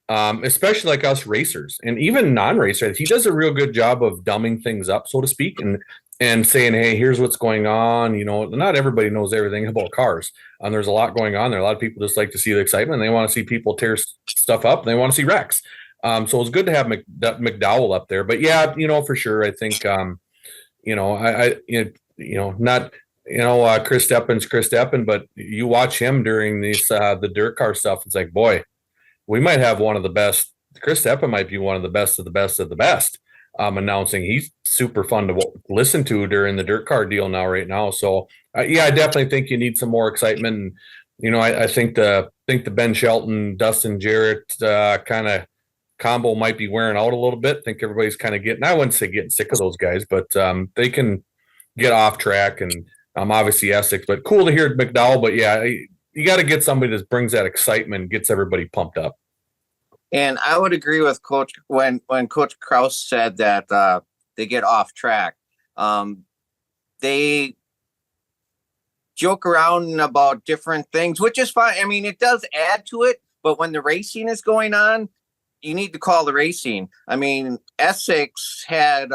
especially like us racers and even non-racers. He does a real good job of dumbing things up, so to speak, and saying, hey, here's what's going on. Not everybody knows everything about cars. There's a lot going on there. A lot of people just like to see the excitement. They want to see people tear stuff up. And they want to see wrecks. So it's good to have McDowell up there. But yeah, for sure, I think, not, Chris Steppen, but you watch him during these, the dirt car stuff. It's like, boy, we might have one of the best. Chris Steppen might be one of the best of the best of the best. Announcing. He's super fun to listen to during the dirt car deal right now. So yeah, I definitely think you need some more excitement. And, I think the Ben Shelton, Dustin Jarrett kind of combo might be wearing out a little bit. I think everybody's kind of I wouldn't say getting sick of those guys, but they can get off track, and obviously Essex, but cool to hear McDowell. But yeah, you got to get somebody that brings that excitement, gets everybody pumped up. And I would agree with Coach when Coach Kraus said that they get off track. They joke around about different things, which is fine. I mean, it does add to it. But when the racing is going on, you need to call the racing. I mean, Essex had,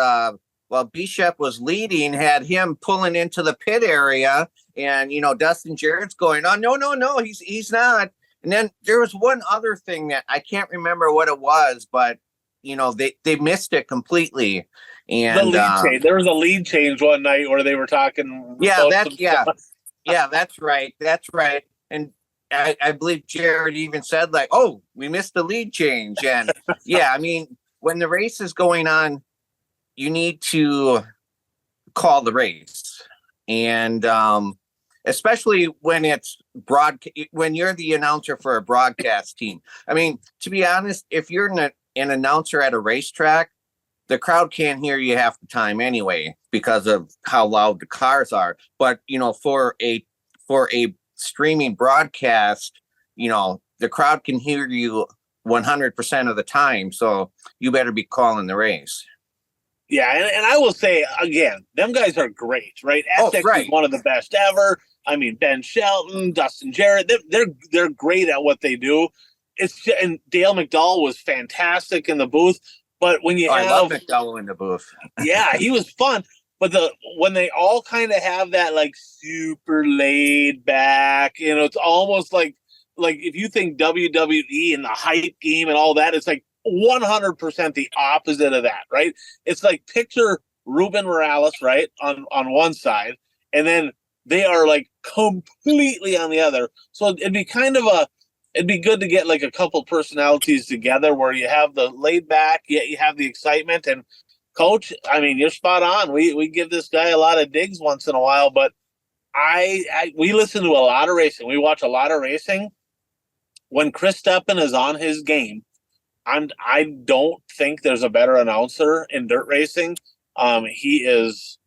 while Bishop was leading, had him pulling into the pit area. And, Dustin Jarrett's going, oh, no, he's not. And then there was one other thing that I can't remember what it was, but they missed it completely. And the lead change. There was a lead change one night where they were talking. That's right. And I believe Jared even said like, "Oh, we missed the lead change." And yeah, I mean, when the race is going on, you need to call the race, and especially when it's when you're the announcer for a broadcast team. I mean, to be honest, if you're an announcer at a racetrack, the crowd can't hear you half the time anyway because of how loud the cars are. But for a streaming broadcast, the crowd can hear you 100% of the time. So you better be calling the race. Yeah, and I will say again, them guys are great, right? Essex is one of the best ever. I mean, Ben Shelton, Dustin Jarrett, they're great at what they do. And Dale McDowell was fantastic in the booth. But when you I love McDowell in the booth. Yeah, he was fun. But when they all kind of have that like super laid back, it's almost like if you think WWE and the hype game and all that, it's like 100% the opposite of that, right? It's like picture Ruben Morales, right, on one side, and then they are like completely on the other. So it'd be good to get like a couple personalities together where you have the laid back, yet you have the excitement. And Coach, I mean, you're spot on. We give this guy a lot of digs once in a while, but we listen to a lot of racing. We watch a lot of racing. When Chris Steppen is on his game, I don't think there's a better announcer in dirt racing. He is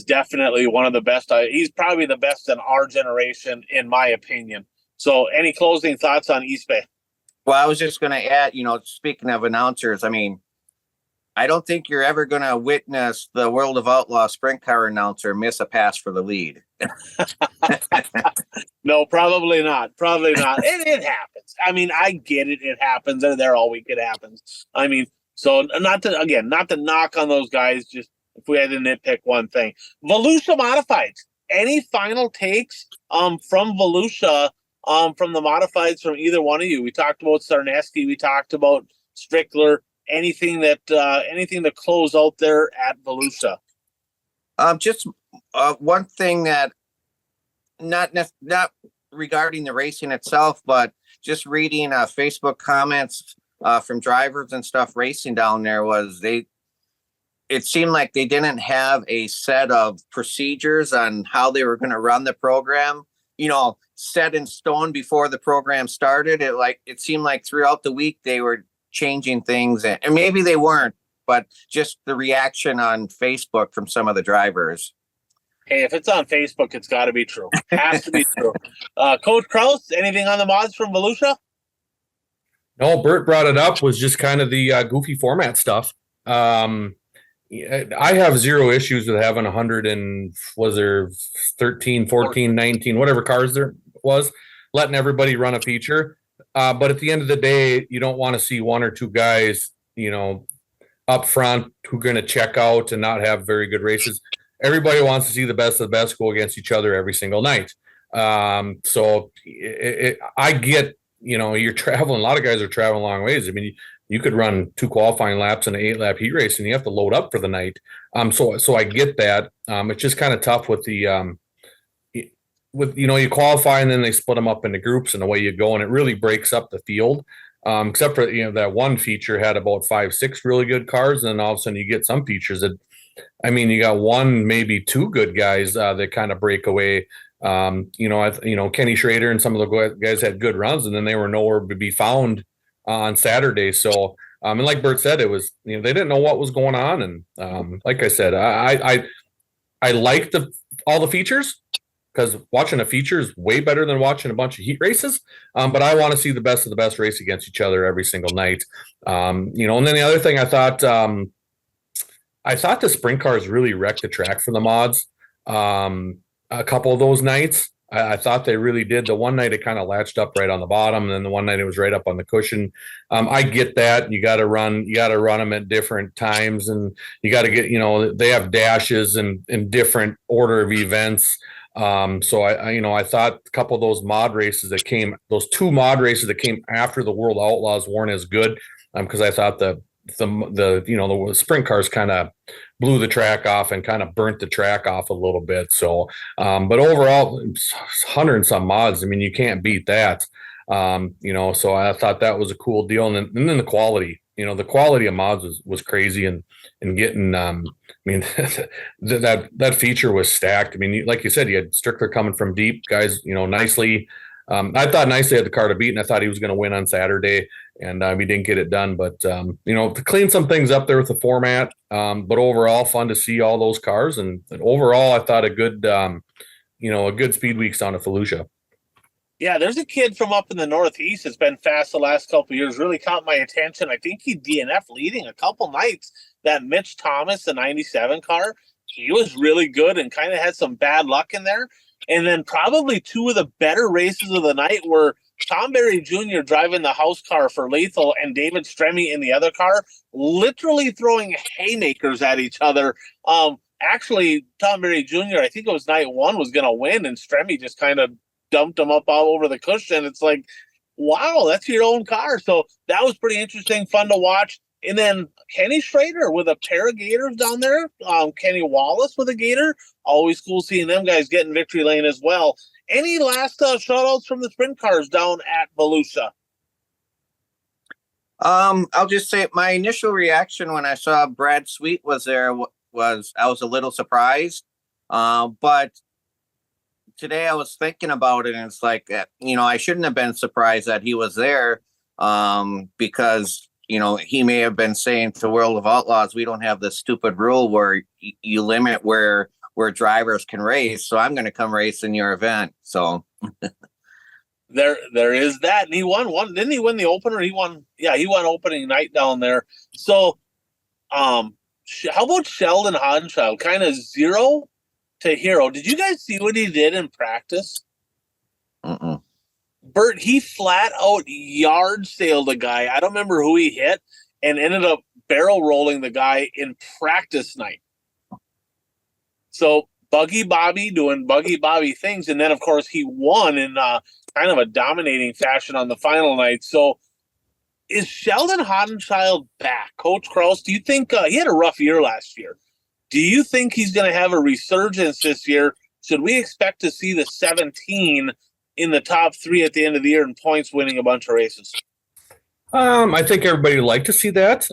definitely one of the best. He's probably the best in our generation, in my opinion. So any closing thoughts on East Bay? Well, I was just going to add, speaking of announcers, I mean, I don't think you're ever going to witness the World of Outlaw sprint car announcer miss a pass for the lead. No, probably not. Probably not. It happens. I mean, I get it. It happens. They're there all week. It happens. I mean, so not to knock on those guys, just if we had to nitpick one thing. Volusia Modifieds. any final takes from Volusia, from the modifieds from either one of you? We talked about Sarneski, we talked about Strickler. Anything to close out there at Volusia? Just one thing that not regarding the racing itself, but just reading Facebook comments from drivers and stuff racing down there was it seemed like they didn't have a set of procedures on how they were going to run the program, set in stone before the program started. It seemed like throughout the week they were changing things, and maybe they weren't, but just the reaction on Facebook from some of the drivers. Hey, if it's on Facebook, it's got to be true. Has to be true. Coach Kraus, anything on the mods from Volusia? No, Bert brought it up, was just kind of the goofy format stuff. I have zero issues with having 100 and was there 13, 14, 19, whatever cars there was, letting everybody run a feature. But at the end of the day, you don't want to see one or two guys, up front who are going to check out and not have very good races. Everybody wants to see the best of the best go against each other every single night. So I get, you're traveling. A lot of guys are traveling long ways. I mean, you could run 2 qualifying laps in an 8-lap heat race, and you have to load up for the night. So I get that. It's just kind of tough with the you qualify and then they split them up into groups and away you go, and it really breaks up the field. Except for that one feature had about 5-6 really good cars, and then all of a sudden you get some features that, you got one, maybe 2 good guys that kind of break away. Kenny Schrader and some of the guys had good runs, and then they were nowhere to be found on Saturday. So, and like Bert said, it was, they didn't know what was going on. And like I said, I like all the features, because watching a feature is way better than watching a bunch of heat races. But I want to see the best of the best race against each other every single night. And then the other thing I thought the sprint cars really wrecked the track for the mods. A couple of those nights, I thought they really did. The one night it kind of latched up right on the bottom, and then the one night it was right up on the cushion. I get that you got to run them at different times, and you got to get, they have dashes and in different order of events. So I thought a couple of those mod races those 2 mod races that came after the World Outlaws weren't as good, because I thought the sprint cars kind of blew the track off and kind of burnt the track off a little bit. So, but overall, 100 and some mods. You can't beat that. So I thought that was a cool deal. And then the quality, the quality of mods was crazy, and getting, that feature was stacked. Like you said, you had Strickler coming from deep, guys, nicely. I thought Nicely had the car to beat, and I thought he was going to win on Saturday, and he didn't get it done. But, to clean some things up there with the format, but overall fun to see all those cars. And overall, I thought a good speed weeks down at Fallujah. Yeah, there's a kid from up in the Northeast that's been fast the last couple of years, really caught my attention. I think he DNF leading a couple nights. That Mitch Thomas, the 97 car, he was really good and kind of had some bad luck in there. And then probably 2 of the better races of the night were Tom Berry Jr. driving the house car for Lethal and David Stremme in the other car, literally throwing haymakers at each other. Actually, Tom Berry Jr., I think it was night 1, was going to win, and Stremme just kind of dumped him up all over the cushion. It's like, wow, that's your own car. So that was pretty interesting, fun to watch. And then Kenny Schrader with a pair of Gators down there. Kenny Wallace with a Gator. Always cool seeing them guys get in victory lane as well. Any last shout-outs from the sprint cars down at Volusia? I'll just say my initial reaction when I saw Brad Sweet was there was I was a little surprised. But today I was thinking about it, and it's like, I shouldn't have been surprised that he was there, because he may have been saying to World of Outlaws, we don't have this stupid rule where you limit where drivers can race. So I'm going to come race in your event. So there is that. And he won one. Didn't he win the opener? He won opening night down there. So, how about Sheldon Hodenschild? Kind of 0 to hero. Did you guys see what he did in practice? Bert, he flat out yard sailed a guy. I don't remember who he hit, and ended up barrel rolling the guy in practice night. So Buggy Bobby doing Buggy Bobby things. And then, of course, he won in kind of a dominating fashion on the final night. So is Sheldon Hoddenchild back? Coach Kraus, do you think he had a rough year last year? Do you think he's going to have a resurgence this year? Should we expect to see the 17 in the top 3 at the end of the year in points, winning a bunch of races? I think everybody would like to see that.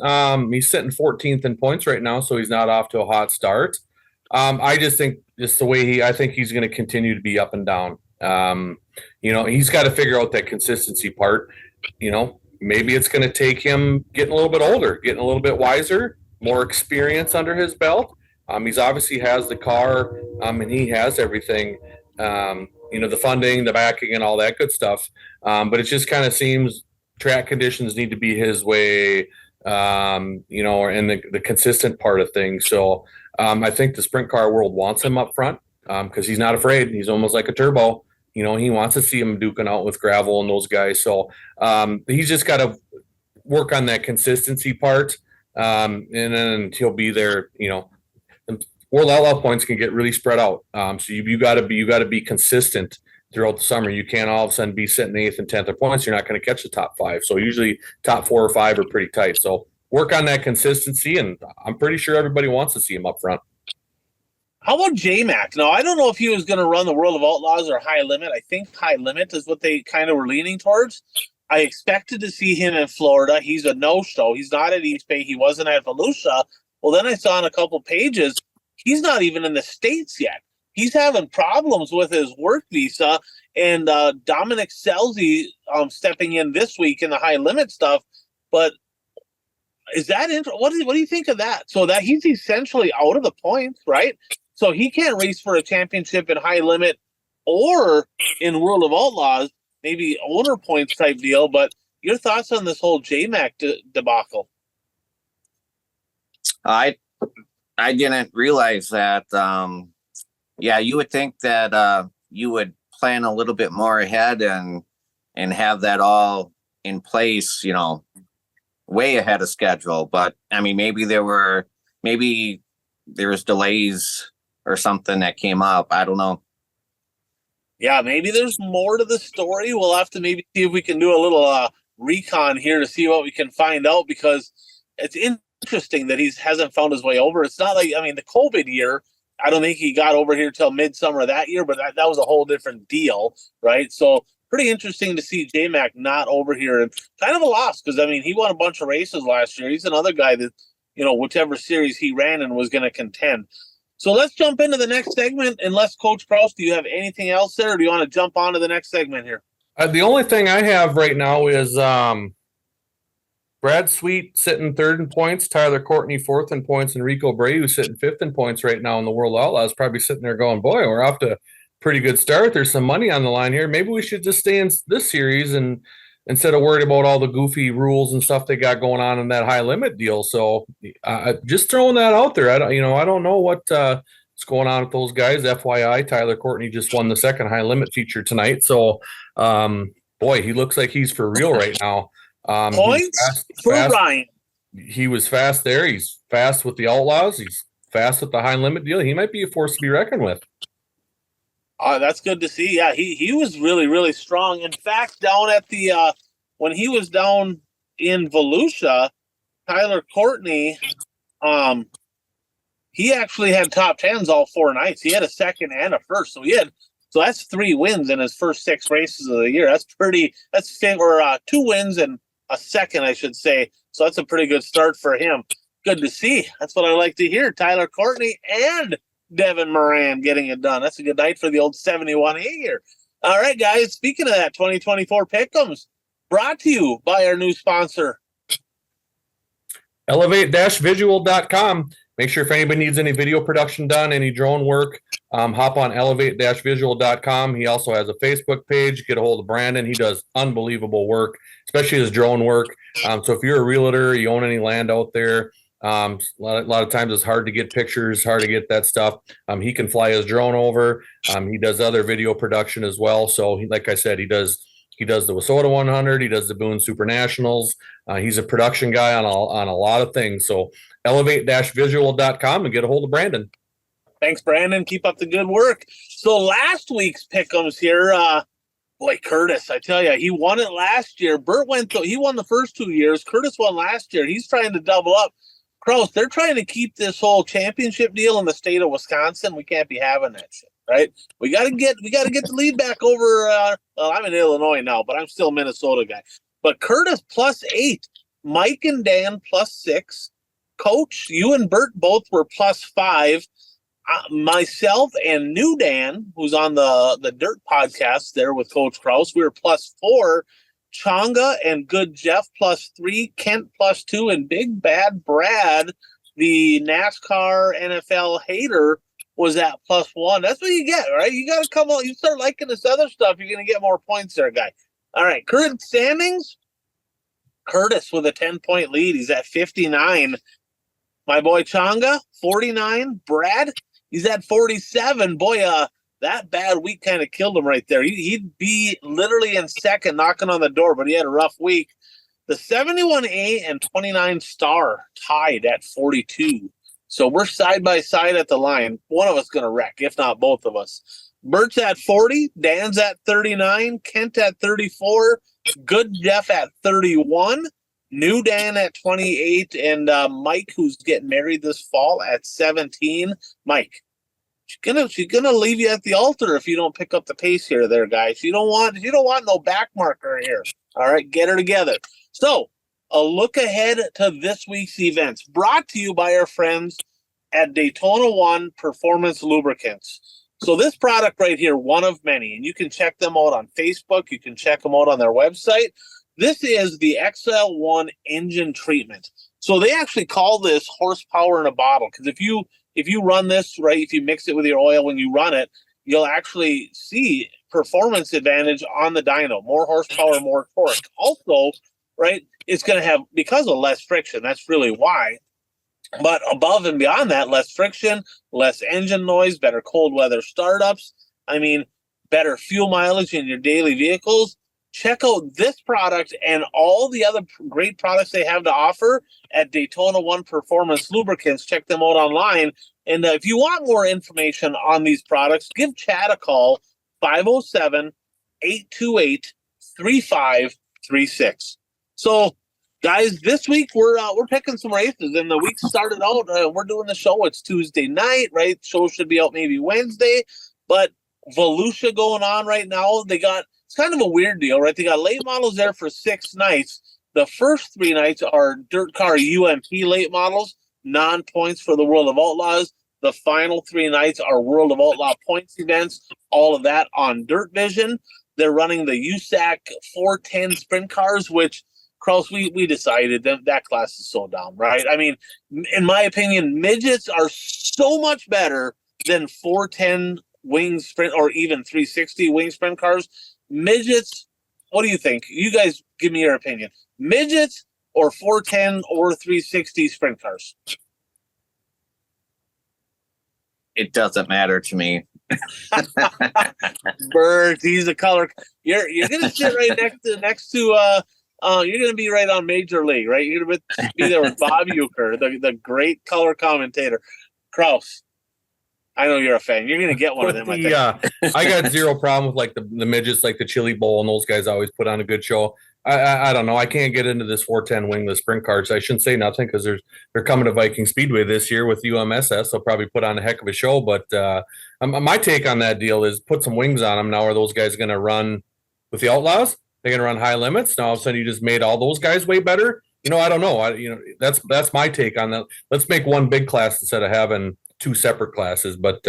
He's sitting 14th in points right now, so he's not off to a hot start. I just think just the way I think he's going to continue to be up and down. He's got to figure out that consistency part. Maybe it's going to take him getting a little bit older, getting a little bit wiser, more experience under his belt. He's obviously has the car, and he has everything, the funding, the backing, and all that good stuff. But it just kind of seems track conditions need to be his way, and the consistent part of things. So I think the sprint car world wants him up front because he's not afraid. He's almost like a turbo. He wants to see him duking out with gravel and those guys. So he's just got to work on that consistency part, and then he'll be there. World Outlaw points can get really spread out. So you got to be consistent throughout the summer. You can't all of a sudden be sitting 8th and 10th of points. You're not going to catch the top 5. So usually top 4 or 5 are pretty tight. So work on that consistency, and I'm pretty sure everybody wants to see him up front. How about J-Mac? Now, I don't know if he was going to run the World of Outlaws or High Limit. I think High Limit is what they kind of were leaning towards. I expected to see him in Florida. He's a no-show. He's not at East Bay. He wasn't at Volusia. Well, then I saw on a couple pages, he's not even in the States yet. He's having problems with his work visa, and Dominic Selzy stepping in this week in the High Limit stuff. But is that what do you think of that? So that he's essentially out of the points, right? So he can't race for a championship in High Limit or in World of Outlaws, maybe owner points type deal. But your thoughts on this whole J-Mac debacle? I didn't realize that. You would think that you would plan a little bit more ahead and have that all in place, way ahead of schedule. But I mean, maybe there was delays or something that came up. I don't know. Yeah, maybe there's more to the story. We'll have to maybe see if we can do a little recon here to see what we can find out, because it's interesting that he hasn't found his way over. It's not like, the COVID year, I don't think he got over here till midsummer that year, but that was a whole different deal, right? So pretty interesting to see J-Mac not over here, and kind of a loss because, he won a bunch of races last year. He's another guy that, whichever series he ran in was going to contend. So let's jump into the next segment. Unless Coach Kraus, do you have anything else there, or do you want to jump on to the next segment here? The only thing I have right now is Brad Sweet sitting 3rd in points, Tyler Courtney 4th in points, and Rico Bray, who's sitting 5th in points right now in the World Outlaws, probably sitting there going, boy, we're off to a pretty good start. There's some money on the line here. Maybe we should just stay in this series and instead of worried about all the goofy rules and stuff they got going on in that High Limit deal. So just throwing that out there. I don't know what's going on with those guys. FYI, Tyler Courtney just won the 2nd High Limit feature tonight. So, boy, he looks like he's for real right now. Points for Ryan. He was fast there. He's fast with the Outlaws. He's fast with the High Limit deal. He might be a force to be reckoned with. That's good to see. Yeah, he was really, really strong. In fact, down at the when he was down in Volusia, Tyler Courtney, he actually had top 10s all 4 nights. He had a 2nd and a 1st. So that's 3 wins in his first 6 races of the year. That's 2 wins and a 2nd, I should say. So that's a pretty good start for him. Good to see. That's what I like to hear. Tyler Courtney and Devin Moran getting it done. That's a good night for the old 71A here. All right, guys. Speaking of that, 2024 Pick'ems brought to you by our new sponsor, Elevate-visual.com. Make sure if anybody needs any video production done, any drone work, hop on elevate-visual.com. He also has a Facebook page. Get a hold of Brandon. He does unbelievable work, especially his drone work. So if you're a realtor, you own any land out there, a lot of times it's hard to get pictures, hard to get that stuff. He can fly his drone over. He does other video production as well. So like I said, he does the Wissota 100. He does the Boone Super Nationals. He's a production guy on a lot of things. So elevate-visual.com and get a hold of Brandon. Thanks, Brandon. Keep up the good work. So last week's pick'ems here, boy, Curtis, I tell you, he won it last year. Bert he won the first 2 years. Curtis won last year. He's trying to double up. Kraus, they're trying to keep this whole championship deal in the state of Wisconsin. We can't be having that shit, right? We got to get the lead back over. Well, I'm in Illinois now, but I'm still a Minnesota guy. But Curtis +8, Mike and Dan +6. Coach, you and Bert both were +5. Myself and New Dan, who's on the Dirt podcast there with Coach Kraus, we were +4. Chonga and Good Jeff +3, Kent +2, and Big Bad Brad, the NASCAR NFL hater, was at +1. That's what you get, right? You got to come on. You start liking this other stuff, you're going to get more points there, guy. All right, current standings. Curtis with a 10-point lead. He's at 59. My boy Chonga, 49. Brad, he's at 47. Boy, that bad week kind of killed him right there. He'd be literally in second, knocking on the door, but he had a rough week. The 71A and 29 Star tied at 42. So we're side by side at the line. One of us going to wreck, if not both of us. Bert's at 40. Dan's at 39. Kent at 34. Good Jeff at 31. New Dan at 28, and Mike, who's getting married this fall, at 17. Mike, she's gonna leave you at the altar if you don't pick up the pace here, there, guys. You don't want no back marker here. All right, get her together. So, a look ahead to this week's events, brought to you by our friends at Daytona 1 Performance Lubricants. So this product right here, one of many, and you can check them out on Facebook. You can check them out on their website. This is the XL1 engine treatment. So they actually call this horsepower in a bottle, because if you run this, right, if you mix it with your oil when you run it, you'll actually see performance advantage on the dyno, more horsepower, more torque. Also, right, it's going to have, because of less friction, that's really why. But above and beyond that, less friction, less engine noise, better cold weather startups. I mean, better fuel mileage in your daily vehicles. Check out this product and all the other great products they have to offer at Daytona 1 Performance Lubricants. Check them out online. And if you want more information on these products, give Chad a call, 507-828-3536. So, guys, this week we're picking some races, and the week started out. We're doing the show. It's Tuesday night, right? Show should be out maybe Wednesday, but Volusia going on right now. It's kind of a weird deal, right? They got late models there for 6 nights. The first 3 nights are Dirt Car UMP late models, non-points for the World of Outlaws. The final 3 nights are World of Outlaw points events, all of that on Dirt Vision. They're running the USAC 410 sprint cars, which, Kraus, we decided that class is so dumb, right? I mean, in my opinion, midgets are so much better than 410 wing sprint or even 360 wing sprint cars. Midgets, what do you think? You guys give me your opinion. Midgets or 410 or 360 sprint cars? It doesn't matter to me. Bird, he's a color. You're gonna sit right next to you're gonna be right on Major League, right? You're gonna be there with Bob Euchre, the great color commentator. Kraus, I know you're a fan. You're going to get one of them. I got zero problem with like the midgets, like the Chili Bowl, and those guys always put on a good show. I don't know. I can't get into this 410 wingless sprint cars. I shouldn't say nothing because they're coming to Viking Speedway this year with UMSS. They'll probably put on a heck of a show. But my take on that deal is put some wings on them. Now, are those guys going to run with the Outlaws? They're going to run high limits. Now all of a sudden you just made all those guys way better. I don't know. That's my take on that. Let's make one big class instead of having 2 separate classes, but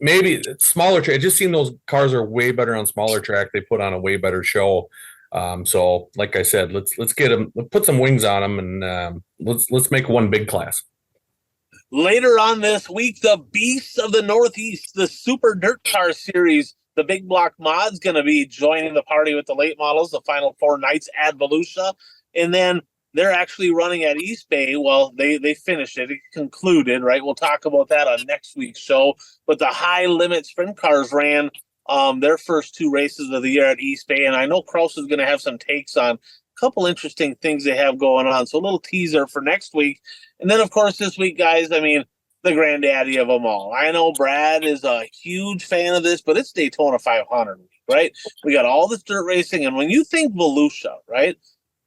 maybe smaller track. It just seemed those cars are way better on smaller track. They put on a way better show. So like I said, let's get them, put some wings on them, and let's make one big class. Later on this week, the Beasts of the Northeast, the Super Dirt Car Series, the Big Block Mod's going to be joining the party with the late models, the final 4 nights at Volusia, and then they're actually running at East Bay. Well, they finished it. It concluded, right? We'll talk about that on next week's show. But the high limit sprint cars ran their first 2 races of the year at East Bay. And I know Kraus is going to have some takes on a couple interesting things they have going on. So a little teaser for next week. And then, of course, this week, guys, I mean, the granddaddy of them all. I know Brad is a huge fan of this, but it's Daytona 500 week, right? We got all this dirt racing, and when you think Volusia, right?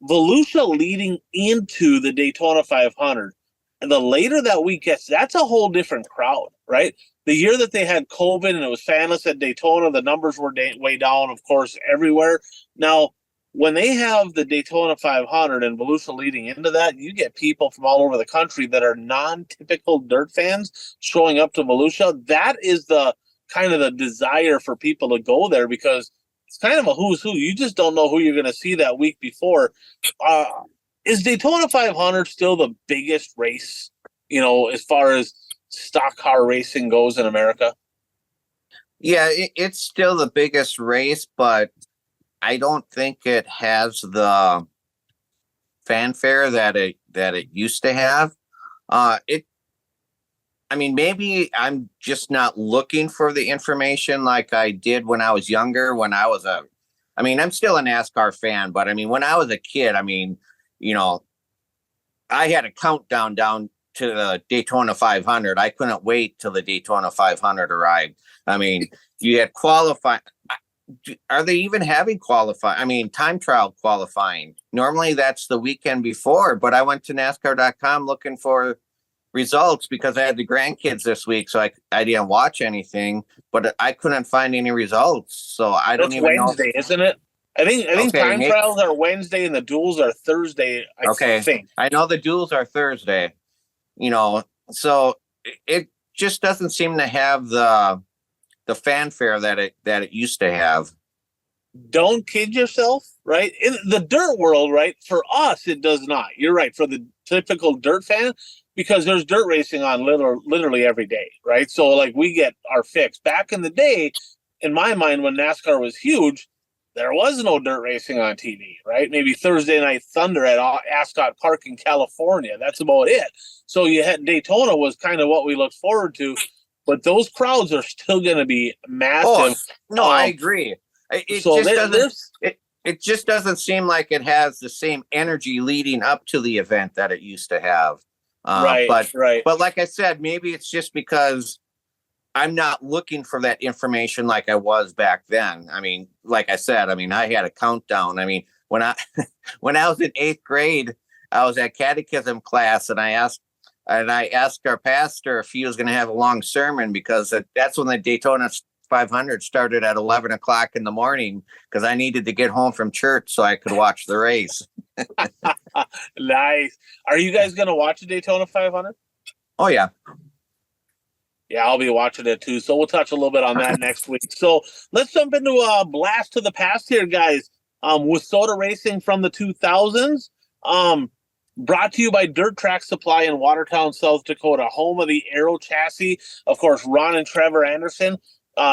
Volusia leading into the Daytona 500, and the later that week gets, that's a whole different crowd, right? The year that they had COVID and it was fanless at Daytona, the numbers were way down, of course, everywhere. Now, when they have the Daytona 500 and Volusia leading into that, you get people from all over the country that are non-typical dirt fans showing up to Volusia. That is the kind of the desire for people to go there, because it's kind of a who's who. You just don't know who you're going to see that week before. Is Daytona 500 still the biggest race, as far as stock car racing goes in America? Yeah, it's still the biggest race, but I don't think it has the fanfare that it used to have. Maybe I'm just not looking for the information like I did when I was younger. I'm still a NASCAR fan, but when I was a kid, I had a countdown down to the Daytona 500. I couldn't wait till the Daytona 500 arrived. You had qualifying. Are they even having time trial qualifying? Normally that's the weekend before, but I went to NASCAR.com looking for results because I had the grandkids this week, so I didn't watch anything, but I couldn't find any results. So I don't even Wednesday, know. Isn't it? I think time trials are Wednesday and the duels are Thursday. I think. I know the duels are Thursday. So it just doesn't seem to have the fanfare that it used to have. Don't kid yourself, right? In the dirt world, right? For us, it does not. You're right. For the typical dirt fan, because there's dirt racing on literally every day, right? So like we get our fix. Back in the day, in my mind, when NASCAR was huge, there was no dirt racing on TV, right? Maybe Thursday Night Thunder at Ascot Park in California. That's about it. So you had Daytona was kind of what we looked forward to, but those crowds are still going to be massive. Oh, no, I agree. It just doesn't seem like it has the same energy leading up to the event that it used to have. Right. But like I said, maybe it's just because I'm not looking for that information like I was back then. Like I said, I had a countdown. When I was in 8th grade, I was at catechism class, and I asked our pastor if he was going to have a long sermon, because that's when the Daytona 500 started at 11 o'clock in the morning, because I needed to get home from church so I could watch the race. Nice. Are you guys going to watch the Daytona 500? Oh, yeah. Yeah, I'll be watching it too. So we'll touch a little bit on that next week. So let's jump into a blast to the past here, guys. With soda racing from the 2000s. Brought to you by Dirt Track Supply in Watertown, South Dakota, home of the Aero chassis. Of course, Ron and Trevor Anderson.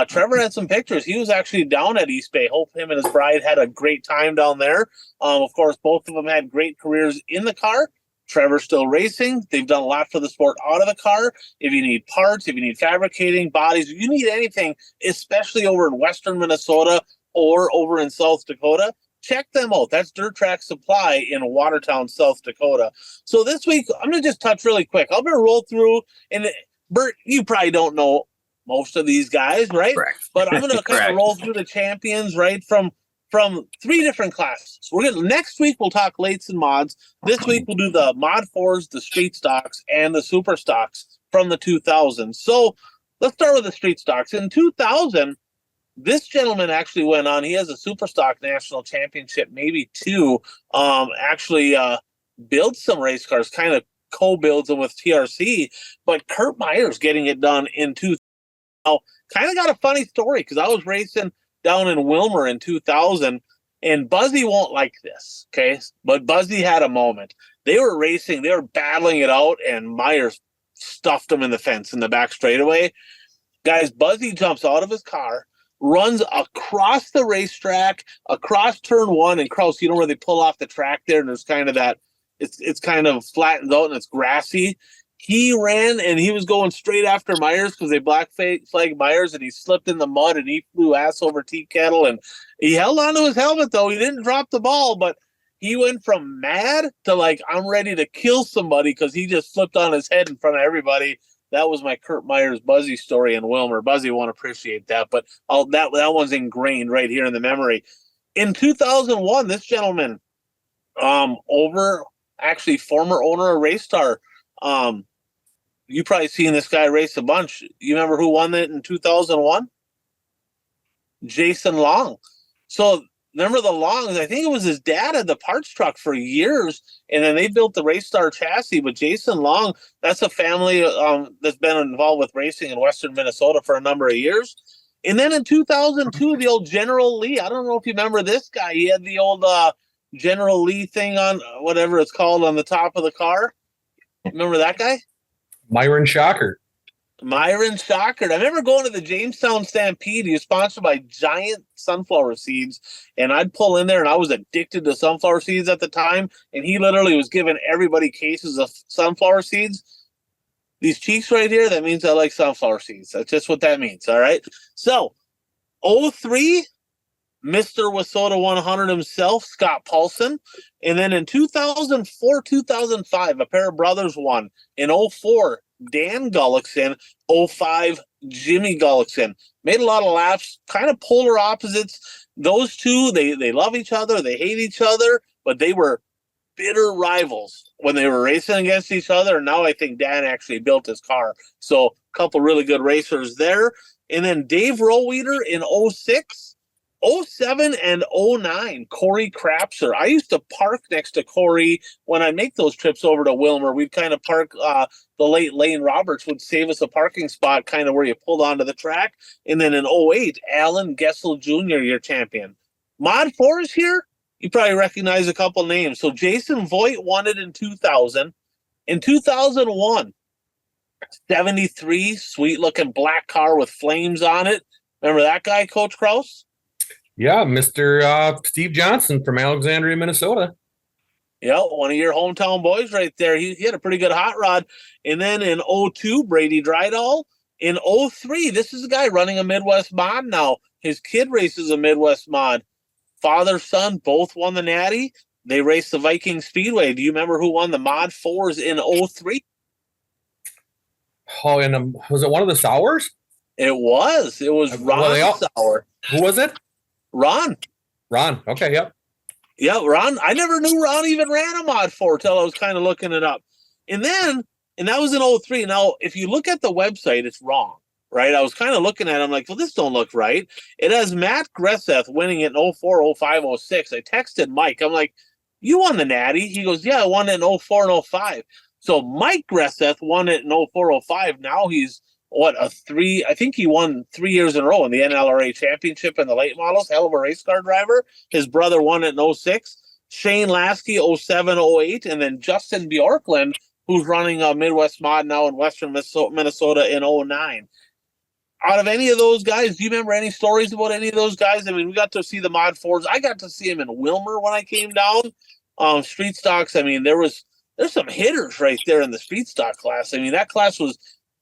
Trevor had some pictures. He was actually down at East Bay. Hope him and his bride had a great time down there. Of course, both of them had great careers in the car. Trevor's still racing. They've done a lot for the sport out of the car. If you need parts, if you need fabricating, bodies, if you need anything, especially over in Western Minnesota or over in South Dakota, check them out. That's Dirt Track Supply in Watertown, South Dakota. So this week, I'm going to just touch really quick. I'm going to roll through, and Bert, you probably don't know most of these guys, right? Correct. But I'm going to kind of roll through the champions, right, from 3 different classes. Next week we'll talk lates and mods. This week we'll do the mod 4s, the street stocks, and the super stocks from the 2000s. So let's start with the street stocks. In 2000, this gentleman actually went on. He has a super stock national championship, maybe 2. Built some race cars, kind of co-builds them with TRC. But Kurt Myers getting it done in 2000. Now, kind of got a funny story, because I was racing down in Wilmer in 2000, and Buzzy won't like this, okay? But Buzzy had a moment. They were racing, they were battling it out, and Myers stuffed him in the fence in the back straightaway. Guys, Buzzy jumps out of his car, runs across the racetrack, across turn 1, and Kraus, where they pull off the track there, and there's kind of that, it's kind of flattened out and it's grassy. He ran, and he was going straight after Myers because they black flagged Myers, and he slipped in the mud, and he flew ass over tea kettle, and he held onto his helmet, though. He didn't drop the ball, but he went from mad to I'm ready to kill somebody, because he just flipped on his head in front of everybody. that was my Kurt Myers Buzzy story in Wilmer. Buzzy won't appreciate that, but that one's ingrained right here in the memory. In 2001, this gentleman, former owner of Raystar, you probably seen this guy race a bunch. You remember who won it in 2001? Jason Long. So remember the Longs? I think it was his dad had the parts truck for years, and then they built the Raystar chassis. But Jason Long, that's a family that's been involved with racing in Western Minnesota for a number of years. And then in 2002, the old General Lee. I don't know if you remember this guy. He had the old General Lee thing on whatever it's called on the top of the car. Remember that guy? Myron Shocker. I remember going to the Jamestown Stampede. He was sponsored by Giant Sunflower Seeds, and I'd pull in there, and I was addicted to sunflower seeds at the time, and he literally was giving everybody cases of sunflower seeds. These cheeks right here, that means I like sunflower seeds. That's just what that means, all right? So, 03, Mr. Wissota 100 himself, Scott Paulson. And then in 2004, 2005, a pair of brothers won. In 04, Dan Gullickson, 05, Jimmy Gullickson. Made a lot of laps, kind of polar opposites. Those two, they love each other, they hate each other, but they were bitter rivals when they were racing against each other. And now I think Dan actually built his car. So a couple really good racers there. And then Dave Roweeder in 06. 07 and 09, Corey Crapser. I used to park next to Corey when I make those trips over to Wilmer. We'd kind of park, the late Lane Roberts would save us a parking spot kind of where you pulled onto the track. And then in 08, Alan Gessel Jr., your champion. Mod 4s here, you probably recognize a couple names. So Jason Voigt won it in 2000. In 2001, 73, sweet-looking black car with flames on it. Remember that guy, Coach Kraus? Yeah, Mr. Steve Johnson from Alexandria, Minnesota. Yeah, one of your hometown boys right there. He had a pretty good hot rod. And then in 02, Brady Drydahl. In 03, this is a guy running a Midwest mod now. His kid races a Midwest mod. Father, son, both won the Natty. They raced the Viking Speedway. Do you remember who won the Mod 4s in 03? Oh, and was it one of the Sours? It was. It was Ron Sauer. Who was it? Ron. Okay, yep. Yeah, Ron. I never knew Ron even ran a Mod 4 till I was kind of looking it up. And that was in 03. Now, if you look at the website, it's wrong, right? I was kind of looking at it. I'm like, well, this don't look right. It has Matt Gresseth winning it in 04, 05, 06. I texted Mike. I'm like, you won the Natty? He goes, yeah, I won it in 04 and 05. So Mike Gresseth won it in 04, 05. Now he's I think he won 3 years in a row in the NLRA championship in the late models. Hell of a race car driver. His brother won it in 06. Shane Lasky, 07, 08. And then Justin Bjorklund, who's running a Midwest mod now in Western Minnesota in 09. Out of any of those guys, do you remember any stories about any of those guys? I mean, we got to see the Mod 4s. I got to see him in Wilmer when I came down. Street stocks, I mean, there's some hitters right there in the street stock class. I mean, that class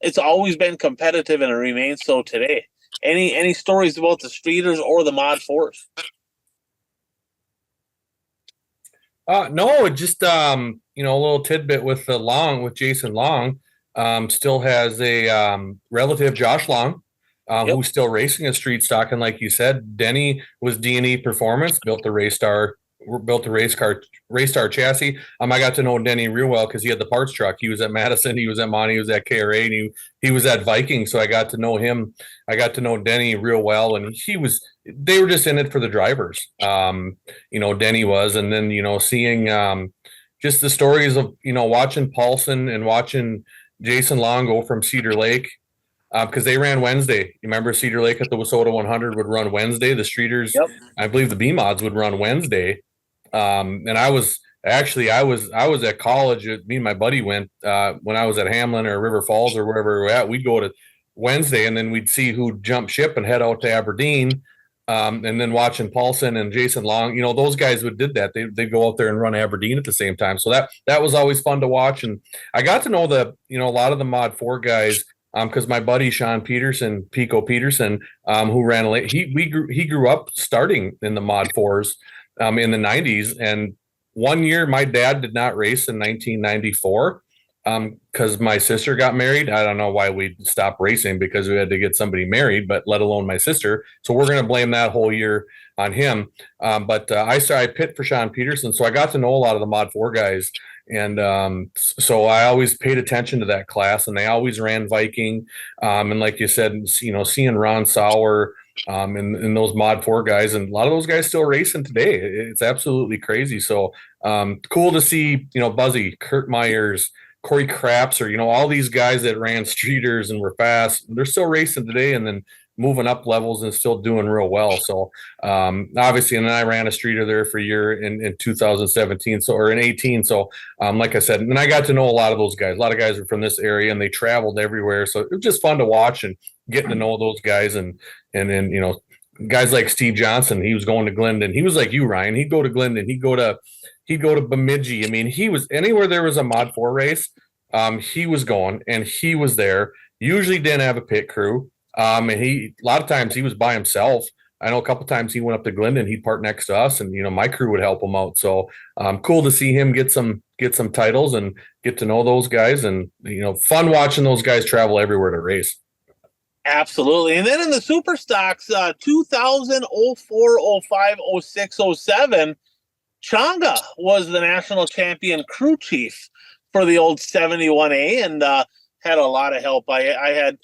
it's always been competitive, and it remains so today. Any stories about the streeters or the Mod 4s? No, just a little tidbit with Jason Long. Still has a relative, Josh Long, who's still racing a street stock. And like you said, Denny was D&E Performance, built the Raystar chassis. I got to know Denny real well because he had the parts truck. He was at Madison, he was at Monty, he was at KRA, and he was at Viking. So I got to know him. I got to know Denny real well, and they were just in it for the drivers. Denny was, and then seeing just the stories of watching Paulson and watching Jason Long go from Cedar Lake. Because they ran Wednesday. You remember Cedar Lake at the Wissota 100 would run Wednesday. The Streeters, yep. I believe the B-Mods would run Wednesday. And I was at college. Me and my buddy went when I was at Hamlin or River Falls or wherever we were at. We'd go to Wednesday, and then we'd see who'd jump ship and head out to Aberdeen. And then watching Paulson and Jason Long, those guys did that. They'd go out there and run Aberdeen at the same time. So that was always fun to watch. And I got to know a lot of the Mod 4 guys. Because my buddy Sean Peterson, Pico Peterson, who ran late, he grew up starting in the Mod 4s in the 90s. And one year, my dad did not race in 1994, because my sister got married. I don't know why we stopped racing because we had to get somebody married, but let alone my sister. So we're going to blame that whole year on him. But I pit for Sean Peterson, so I got to know a lot of the Mod 4 guys. And so I always paid attention to that class, and they always ran Viking. And like you said, seeing Ron Sauer and those Mod 4 guys, and a lot of those guys still racing today. It's absolutely crazy. So cool to see, Buzzy, Kurt Myers, Corey Craps, or all these guys that ran streeters and were fast. They're still racing today, and then moving up levels and still doing real well. So obviously, and then I ran a streeter there for a year in 2017, or in 18. So like I said, and I got to know a lot of those guys. A lot of guys are from this area, and they traveled everywhere. So it was just fun to watch and getting to know those guys, and then guys like Steve Johnson. He was going to Glendon. He was like you, Ryan. He'd go to Glendon. He'd go to Bemidji. I mean, he was anywhere there was a Mod 4 race. He was going, and he was there. Usually didn't have a pit crew. And a lot of times he was by himself. I know a couple times he went up to Glendon. He'd park next to us, and my crew would help him out. So cool to see him get some titles and get to know those guys, and fun watching those guys travel everywhere to race. Absolutely. And then in the super stocks, 2000, 04, 05, 06, 07, Changa was the national champion crew chief for the old 71A, and had a lot of help. I had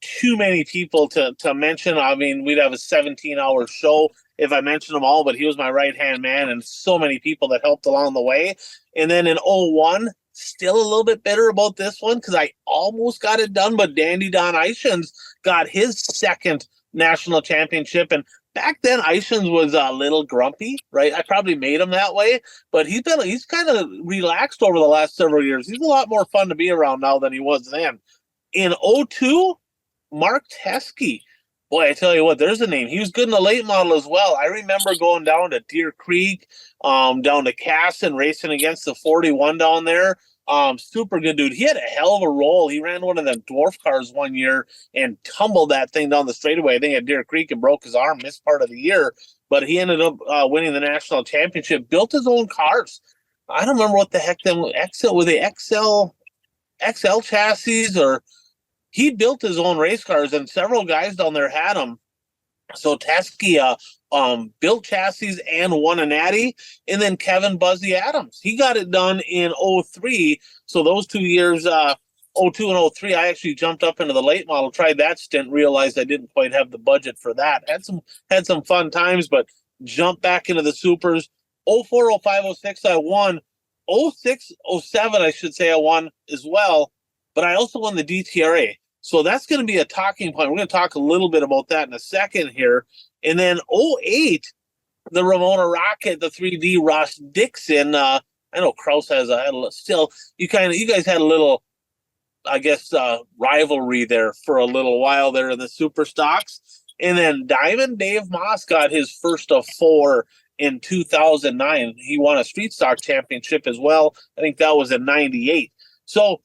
too many people to mention. I mean, we'd have a 17-hour show if I mentioned them all, but he was my right-hand man, and so many people that helped along the way. And then in 01, still a little bit bitter about this one because I almost got it done, but Dandy Don Ishans got his second national championship. And back then, Ishans was a little grumpy, right? I probably made him that way, but he's kind of relaxed over the last several years. He's a lot more fun to be around now than he was then. In 02, Mark Teskey. Boy, I tell you what, there's a name. He was good in the late model as well. I remember going down to Deer Creek, down to Casson, racing against the 41 down there. Super good dude. He had a hell of a roll. He ran one of them dwarf cars one year and tumbled that thing down the straightaway, I think at Deer Creek, and broke his arm, missed part of the year. But he ended up winning the national championship, built his own cars. I don't remember what the heck them were they XL chassis, or he built his own race cars, and several guys down there had them. So Teskey built chassis and won a natty. And then Kevin Buzzy Adams, he got it done in 03. So those 2 years, 02 and 03, I actually jumped up into the late model, tried that stint, realized I didn't quite have the budget for that. Had some fun times, but jumped back into the supers. 04, 05, 06, I won. 06, 07, I should say I won as well. But I also won the DTRA. So that's going to be a talking point. We're going to talk a little bit about that in a second here. And then 08, the Ramona Rocket, the 3D Ross Dixon. I know Kraus had still. You guys had a little, I guess, rivalry there for a little while there in the super stocks. And then Diamond Dave Moss got his first of 4 in 2009. He won a street stock championship as well. I think that was in 98. So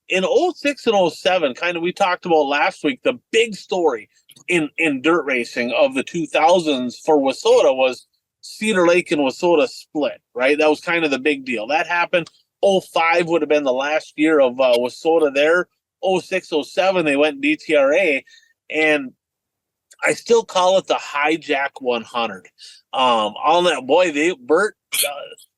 in 06 and 07, kind of we talked about last week, the big story in dirt racing of the 2000s for WISSOTA was Cedar Lake and WISSOTA split, right? That was kind of the big deal. That happened. 05 would have been the last year of WISSOTA there. 06, 07, they went DTRA, and I still call it the Hijack 100. On that, boy, Bert,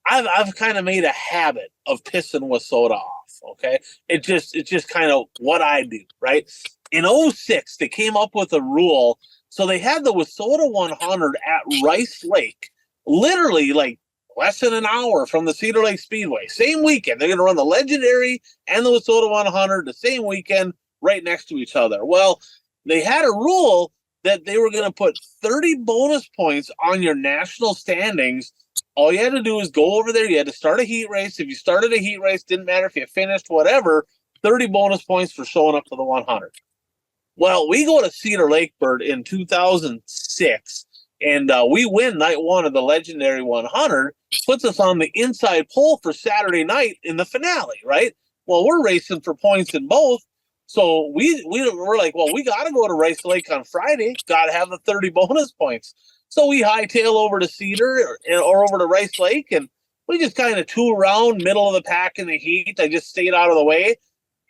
I've kind of made a habit of pissing WISSOTA off. Okay, it's just kind of what I do, right? In 06, they came up with a rule. So they had the WISSOTA 100 at Rice Lake, literally like less than an hour from the Cedar Lake Speedway. Same weekend. They're going to run the Legendary and the WISSOTA 100 the same weekend right next to each other. Well, they had a rule that they were going to put 30 bonus points on your national standings. All you had to do is go over there. You had to start a heat race. If you started a heat race, didn't matter if you finished, whatever, 30 bonus points for showing up to the 100. Well, we go to Cedar Lake, Bird, in 2006, and we win night one of the Legendary 100, puts us on the inside pole for Saturday night in the finale, right? Well, we're racing for points in both. So we're like, well, we got to go to Rice Lake on Friday. Got to have the 30 bonus points. So we hightail over to Cedar or over to Rice Lake, and we just kind of tool around, middle of the pack in the heat. I just stayed out of the way.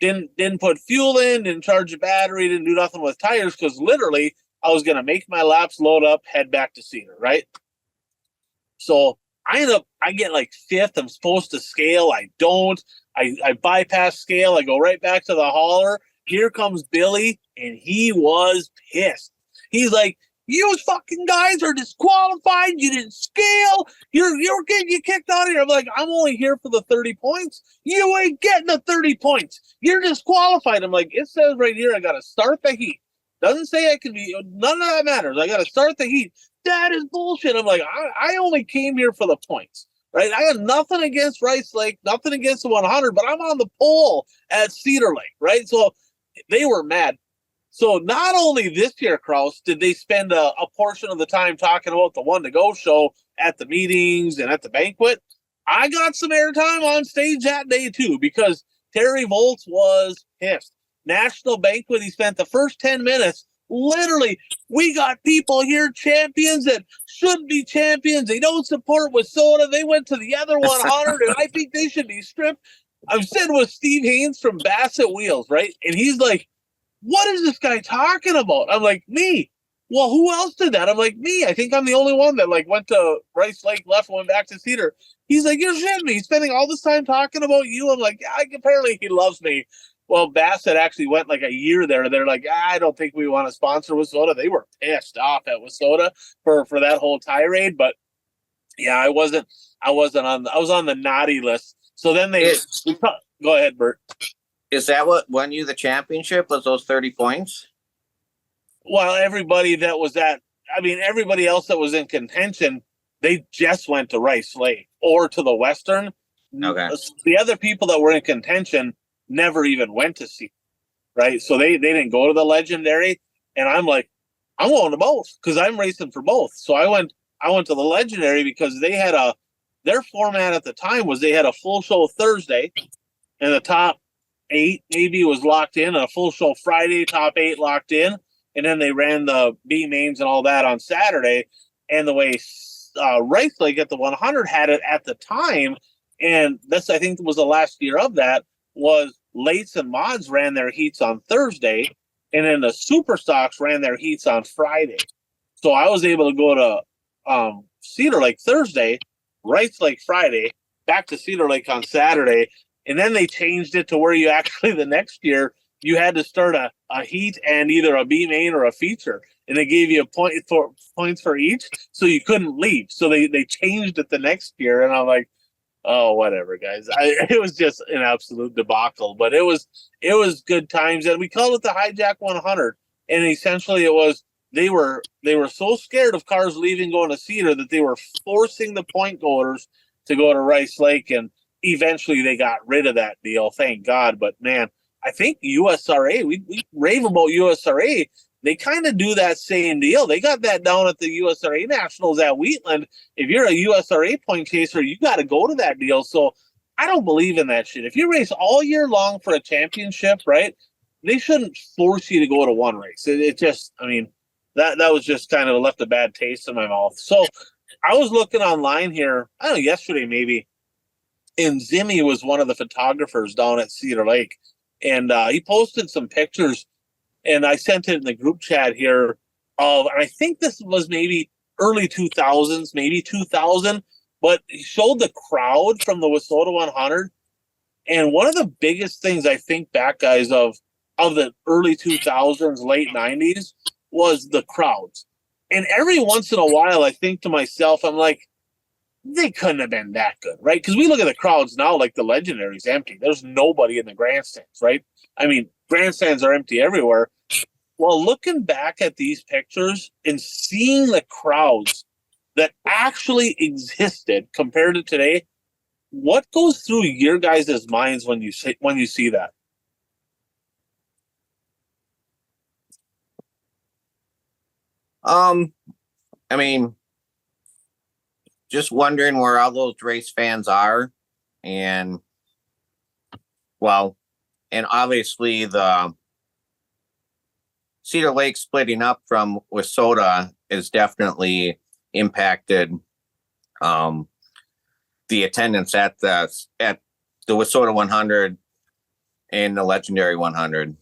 Didn't put fuel in, didn't charge the battery, didn't do nothing with tires because literally I was gonna make my laps, load up, head back to Cedar, right? So I get like fifth. I'm supposed to scale. I don't. I bypass scale. I go right back to the hauler. Here comes Billy, and he was pissed. He's like, "You fucking guys are disqualified. You didn't scale. You're getting you kicked out of here." I'm like, "I'm only here for the 30 points. You ain't getting the 30 points. You're disqualified." I'm like, "It says right here I got to start the heat. Doesn't say I can be. None of that matters. I got to start the heat." That is bullshit. I'm like, I only came here for the points, right? I got nothing against Rice Lake, nothing against the 100, but I'm on the pole at Cedar Lake, right? So they were mad. So not only this year, Kraus, did they spend a portion of the time talking about the One to Go show at the meetings and at the banquet, I got some airtime on stage that day too because Terry Volz was pissed. National banquet, he spent the first 10 minutes literally, we got people here, champions that shouldn't be champions. They don't support WISSOTA. They went to the other 100, and I think they should be stripped. I'm sitting with Steve Haynes from Bassett Wheels, right? And he's like, "What is this guy talking about?" I'm like, "Me." "Well, who else did that?" I'm like, "Me. I think I'm the only one that like went to Rice Lake, left, went back to Cedar." He's like, "You're shitting me. He's spending all this time talking about you." I'm like, "Yeah, apparently he loves me." Well, Bassett actually went like a year there. They're like, "I don't think we want to sponsor WISSOTA." They were pissed off at WISSOTA for that whole tirade. But yeah, I was on the naughty list. So then go ahead, Bert. Is that what won you the championship? Was those 30 points? Well, everybody else that was in contention, they just went to Rice Lake or to the Western. Okay. The other people that were in contention never even went to see, right? So they didn't go to the Legendary, and I'm like, I'm going to both because I'm racing for both. So I went to the Legendary because they had their format at the time was they had a full show Thursday, and the top 8 maybe was locked in, and a full show Friday, top 8 locked in, and then they ran the B mains and all that on Saturday. And the way Rice Lake at the 100 had it at the time, and this I think was the last year of that, was Lates and Mods ran their heats on Thursday, and then the Super Stocks ran their heats on Friday. So I was able to go to Cedar Lake Thursday, Rice Lake Friday, back to Cedar Lake on Saturday, and then they changed it to where you actually the next year you had to start a heat and either a B main or a feature, and they gave you points for each, so you couldn't leave. So they changed it the next year, and I'm like, oh, whatever, guys. It was just an absolute debacle, but it was good times, and we called it the Hijack 100. And essentially, it was they were so scared of cars leaving going to Cedar that they were forcing the point goers to go to Rice Lake, and eventually they got rid of that deal, thank God. But man, I think USRA, we rave about USRA. They kind of do that same deal. They got that down at the USRA Nationals at Wheatland. If you're a USRA point chaser, you got to go to that deal. So I don't believe in that shit. If you race all year long for a championship, right, they shouldn't force you to go to one race. It just, I mean, that was just kind of left a bad taste in my mouth. So I was looking online here, I don't know, yesterday maybe, and Zimmy was one of the photographers down at Cedar Lake. And he posted some pictures, and I sent it in the group chat here and I think this was maybe early 2000s, maybe 2000, but he showed the crowd from the WISSOTA 100. And one of the biggest things I think back, guys, of the early 2000s, late 90s was the crowds. And every once in a while, I think to myself, I'm like, they couldn't have been that good, right? Because we look at the crowds now, like the Legendary's empty. There's nobody in the grandstands, right? I mean, grandstands are empty everywhere. Well, looking back at these pictures and seeing the crowds that actually existed compared to today, what goes through your guys' minds when you see that? I mean, just wondering where all those race fans are, and well, and obviously the Cedar Lake splitting up from WISSOTA is definitely impacted the attendance at the Wissota 100 and the Legendary 100.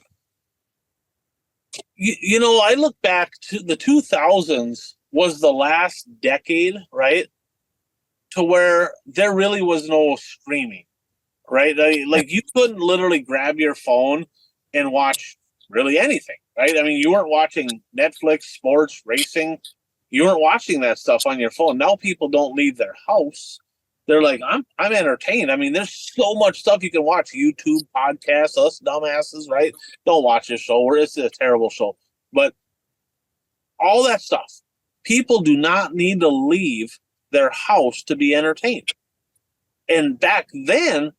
I look back to the 2000s was the last decade, right? To where there really was no streaming, right? Like you couldn't literally grab your phone and watch really anything, right? I mean, you weren't watching Netflix, sports, racing. You weren't watching that stuff on your phone. Now people don't leave their house. They're like, I'm entertained. I mean, there's so much stuff you can watch. YouTube, podcasts, us dumbasses, right? Don't watch this show. It's a terrible show. But all that stuff, people do not need to leave their house to be entertained. And back then,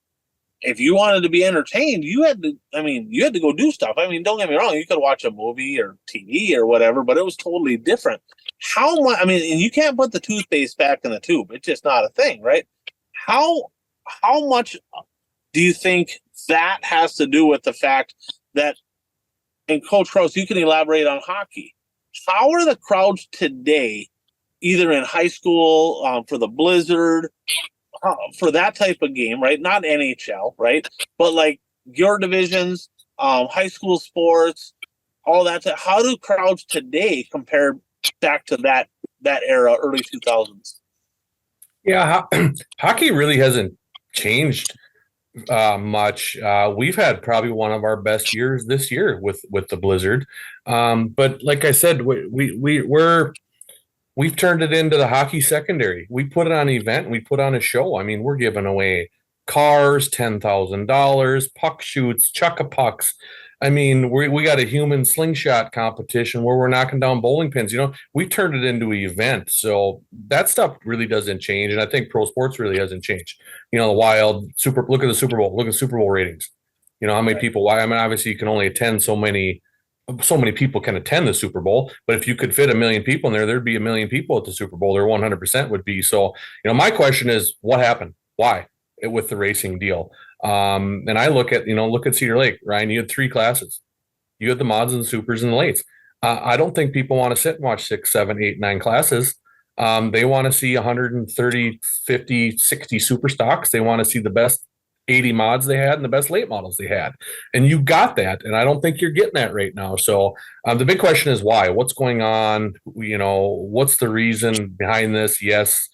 if you wanted to be entertained, you had to go do stuff. I mean, don't get me wrong, you could watch a movie or TV or whatever, but it was totally different. How much, and you can't put the toothpaste back in the tube. It's just not a thing, right? How much do you think that has to do with the fact that, and Coach Krause, you can elaborate on hockey. How are the crowds today, either in high school, for the Blizzard, for that type of game, right? Not NHL, right? But like your divisions, high school sports, all that. How do crowds today compare back to that era, early 2000s? Yeah, hockey really hasn't changed much. We've had probably one of our best years this year with the Blizzard. But like I said, we've turned it into the hockey secondary. We put it on an event. We put on a show. I mean, we're giving away cars, $10,000, puck shoots, chuck-a-pucks. I mean, we got a human slingshot competition where we're knocking down bowling pins. We turned it into an event. So that stuff really doesn't change. And I think pro sports really hasn't changed. The Wild, look at the Super Bowl. Look at the Super Bowl ratings. How many people, obviously you can only attend so many people can attend the Super Bowl, but if you could fit 1 million people in there, there'd be 1 million people at the Super Bowl. There 100% would be. So, my question is, what happened? Why with the racing deal? And I look at Cedar Lake, Ryan, you had 3 classes. You had the mods and the supers and the lates. I don't think people want to sit and watch 6, 7, 8, 9 classes. They want to see 130, 50, 60 super stocks. They want to see the best 80 mods they had and the best late models they had. And you got that. And I don't think you're getting that right now. So the big question is why? What's going on? What's the reason behind this? Yes,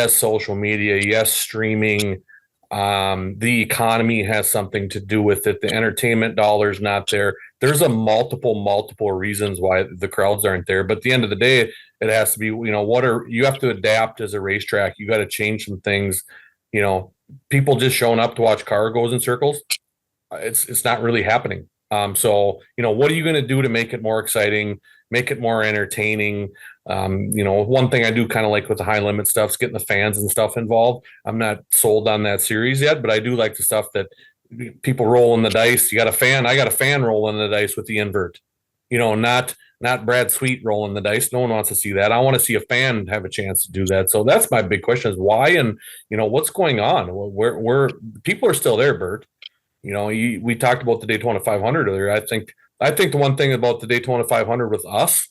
social media. Yes, streaming. The economy has something to do with it. The entertainment dollar's not there. There's a multiple reasons why the crowds aren't there. But at the end of the day, it has to be, you have to adapt as a racetrack. You got to change some things. People just showing up to watch car goes in circles. It's not really happening. So, what are you going to do to make it more exciting, make it more entertaining? One thing I do kind of like with the high limit stuff is getting the fans and stuff involved. I'm not sold on that series yet, but I do like the stuff that people rolling the dice. You got a fan. I got a fan rolling the dice with the invert, not Brad Sweet rolling the dice. No one wants to see that. I want to see a fan have a chance to do that. So that's my big question is why, and what's going on? Where people are still there, Bert. We talked about the Daytona 500 earlier. I think the one thing about the Daytona 500 with us,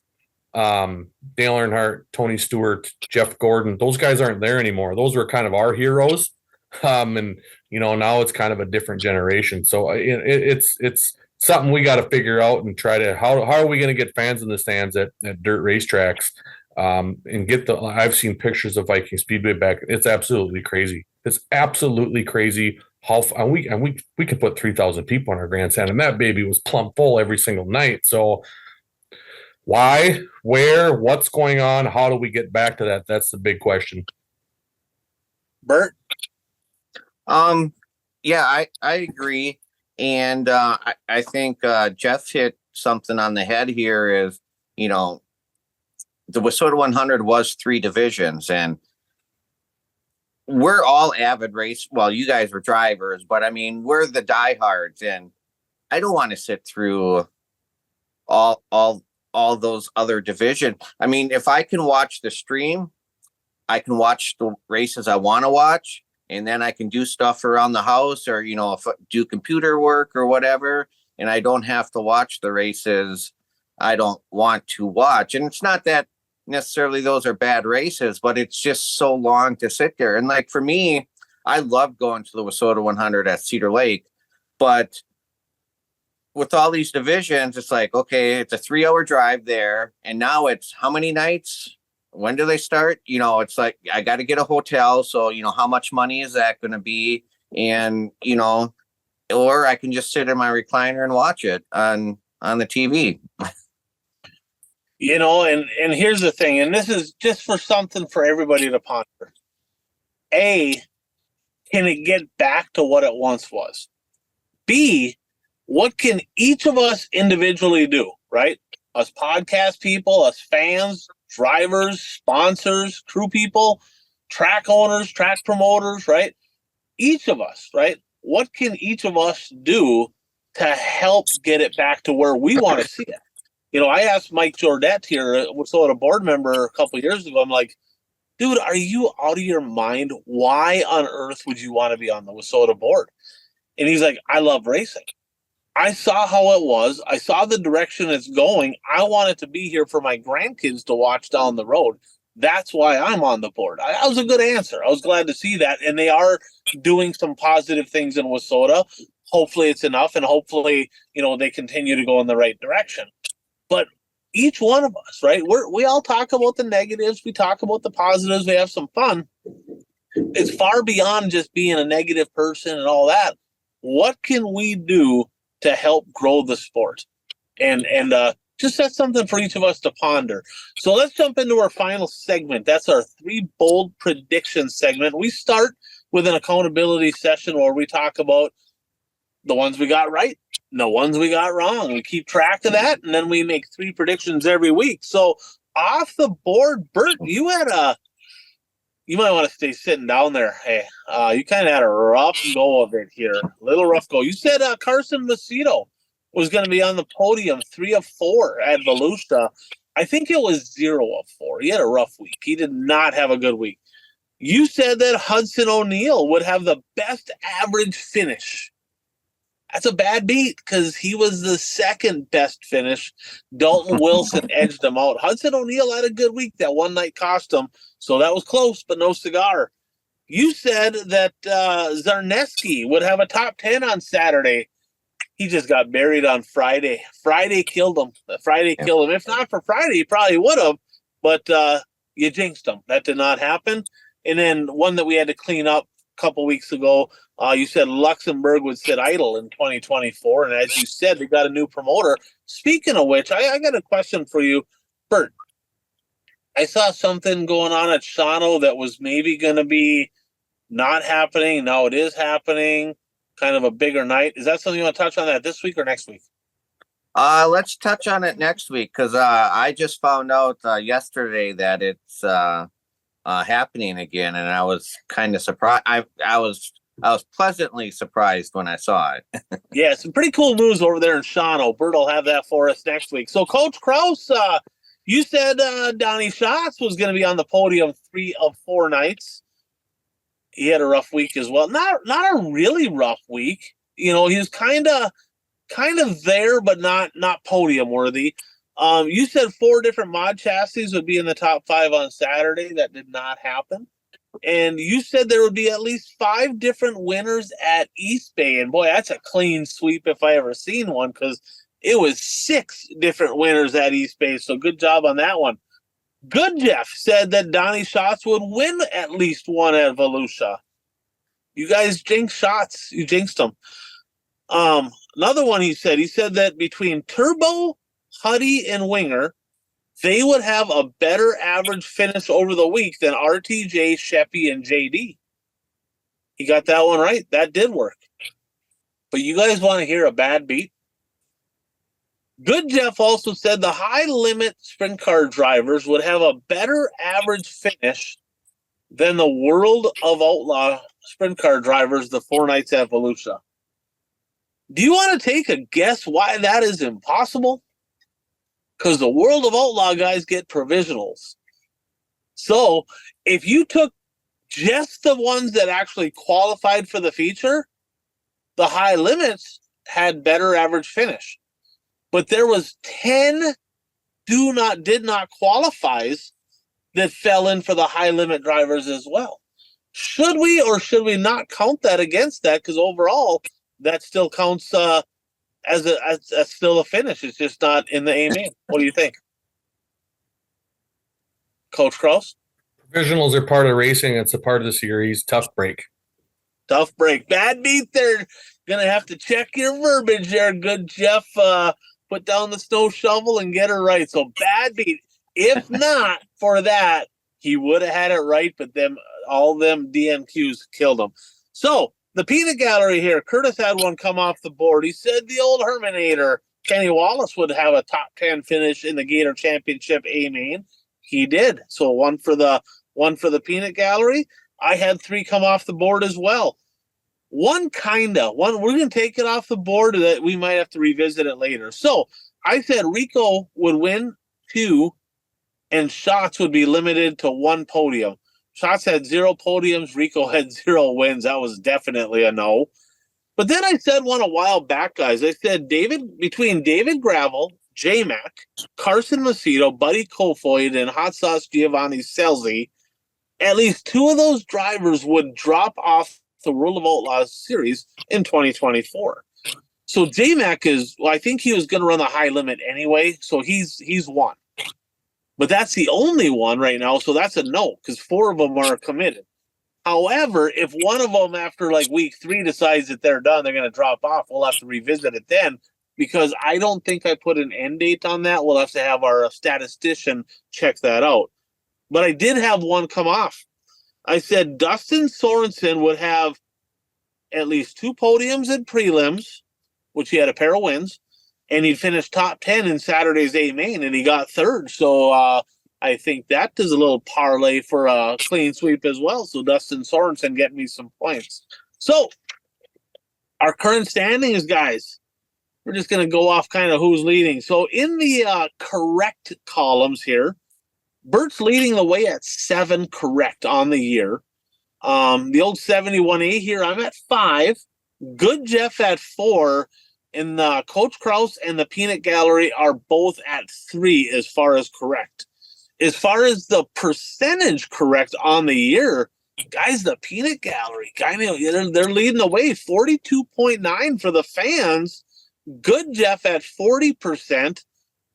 Dale Earnhardt, Tony Stewart, Jeff Gordon, those guys aren't there anymore. Those were kind of our heroes. And now it's kind of a different generation. So it's something we got to figure out and try to, how are we going to get fans in the stands at dirt racetracks, and get I've seen pictures of Viking Speedway back. It's absolutely crazy. It's absolutely crazy how, and we could put 3,000 people on our grandstand, and that baby was plumb full every single night. So why, where, what's going on? How do we get back to that? That's the big question. Bert? Yeah, I agree. And I think Jeff hit something on the head here is, the Wissota 100 was 3 divisions, and we're all avid race. Well, you guys were drivers, but we're the diehards, and I don't want to sit through all those other divisions. If I can watch the stream, I can watch the races I want to watch. And then I can do stuff around the house or, if I do computer work or whatever, and I don't have to watch the races I don't want to watch. And it's not that, necessarily those are bad races, but it's just so long to sit there. And like for me, I love going to the Wissota 100 at Cedar Lake, but with all these divisions, it's like, okay, it's a 3-hour drive there. And now it's how many nights? When do they start? You know, it's like, I got to get a hotel. So, you know, how much money is that going to be? And, you know, or I can just sit in my recliner and watch it on the TV. You know, and here's the thing, and this is just for something for everybody to ponder. A, can it get back to what it once was? B, what can each of us individually do, right? Us podcast people, us fans, drivers, sponsors, crew people, track owners, track promoters, right? Each of us, right? What can each of us do to help get it back to where we want to see it? You know, I asked Mike Jordet here, a board member a couple of years ago, I'm like, dude, are you out of your mind? Why on earth would you want to be on the Wissota board? And he's like, I love racing. I saw how it was. I saw the direction it's going. I wanted to be here for my grandkids to watch down the road. That's why I'm on the board. That was a good answer. I was glad to see that. And they are doing some positive things in Wissota. Hopefully it's enough, and hopefully, you know, they continue to go in the right direction. But each one of us, right? We all talk about the negatives. We talk about the positives. We have some fun. It's far beyond just being a negative person and all that. What can we do to help grow the sport? And just that's something for each of us to ponder. So let's jump into our final segment. That's our 3 bold predictions segment. We start with an accountability session where we talk about the ones we got right, the ones we got wrong. We keep track of that, and then we make 3 predictions every week. So off the board, Bert, you might want to stay sitting down there. Hey, you kind of had a rough go of it here. A little rough go. You said Carson Macedo was going to be on the podium 3 of 4 at Volusia. I think it was 0 of 4. He had a rough week. He did not have a good week. You said that Hudson O'Neill would have the best average finish. That's a bad beat because he was the second best finish. Dalton Wilson edged him out. Hudson O'Neill had a good week. That one night cost him. So that was close, but no cigar. You said that Zarneski would have a top 10 on Saturday. He just got buried on Friday. Friday killed him. Friday killed him. If not for Friday, he probably would have. But you jinxed him. That did not happen. And then one that we had to clean up a couple weeks ago, you said Luxembourg would sit idle in 2024. And as you said, they got a new promoter. Speaking of which, I got a question for you, Bert. I saw something going on at Shawano that was maybe going to be not happening. Now it is happening. Kind of a bigger night. Is that something you want to touch on that this week or next week? Let's touch on it next week because I just found out yesterday that it's happening again, and I was kind of surprised. I was pleasantly surprised when I saw it. Yeah, some pretty cool news over there in Shawano. Bert will have that for us next week. So, Coach Kraus, you said Donnie Schatz was going to be on the podium 3 of 4 nights. He had a rough week as well. Not a really rough week. You know, he was kind of there, but not podium worthy. You said 4 different mod chassis would be in the top 5 on Saturday. That did not happen. And you said there would be at least 5 different winners at East Bay. And boy, that's a clean sweep if I ever seen one, because it was 6 different winners at East Bay. So good job on that one. Good Jeff said that Donnie Schatz would win at least one at Volusia. You guys jinxed Schatz. You jinxed him. Another one he said that between Turbo, Huddy, and Winger, they would have a better average finish over the week than RTJ, Sheppy, and JD. He got that one right. That did work. But you guys want to hear a bad beat? Good Jeff also said the high limit sprint car drivers would have a better average finish than the World of Outlaw sprint car drivers the 4 nights at Volusia. Do you want to take a guess why that is impossible? Because the World of Outlaw guys get provisionals. So if you took just the ones that actually qualified for the feature, the high limits had better average finish. But there was 10 did not qualifies that fell in for the high limit drivers as well. Should we or should we not count that against that? Because overall, that still counts as still a finish. It's just not in the A main. What do you think, Coach Kraus? Provisionals are part of racing. It's a part of the series. Tough break. Tough break. Bad beat there. Gonna have to check your verbiage there. Good Jeff. Put down the snow shovel and get her right. So bad beat. If not for that, he would have had it right, but all them DNQs killed him. So the peanut gallery here, Curtis had one come off the board. He said the old Herminator, Kenny Wallace, would have a top 10 finish in the Gator Championship A main. He did. So one for the peanut gallery. I had 3 come off the board as well. One, we're going to take it off the board that we might have to revisit it later. So I said Rico would win 2 and Shots would be limited to 1 podium. Shots had 0 podiums. Rico had 0 wins. That was definitely a no. But then I said one a while back, guys. I said between David Gravel, J-Mac, Carson Macedo, Buddy Kofoid, and Hot Sauce Giovanni Selzy, at least 2 of those drivers would drop off the World of Outlaws series in 2024. So J-Mac I think he was going to run the high limit anyway, so he's one. But that's the only one right now, so that's a no, because 4 of them are committed. However, if one of them after like week 3 decides that they're done, they're going to drop off, we'll have to revisit it then, because I don't think I put an end date on that. We'll have to have our statistician check that out. But I did have one come off. I said Dustin Sorensen would have at least 2 podiums in prelims, which he had a pair of wins, and he'd finish top 10 in Saturday's A main, and he got 3rd. So I think that does a little parlay for a clean sweep as well. So Dustin Sorensen getting me some points. So our current standings, guys, we're just going to go off kind of who's leading. So in the correct columns here, Bert's leading the way at 7 correct on the year. The old 71A here, I'm at 5. Good Jeff at 4. And Coach Kraus and the Peanut Gallery are both at 3 as far as correct. As far as the percentage correct on the year, guys, the Peanut Gallery, they're leading the way, 42.9 for the fans. Good Jeff at 40%.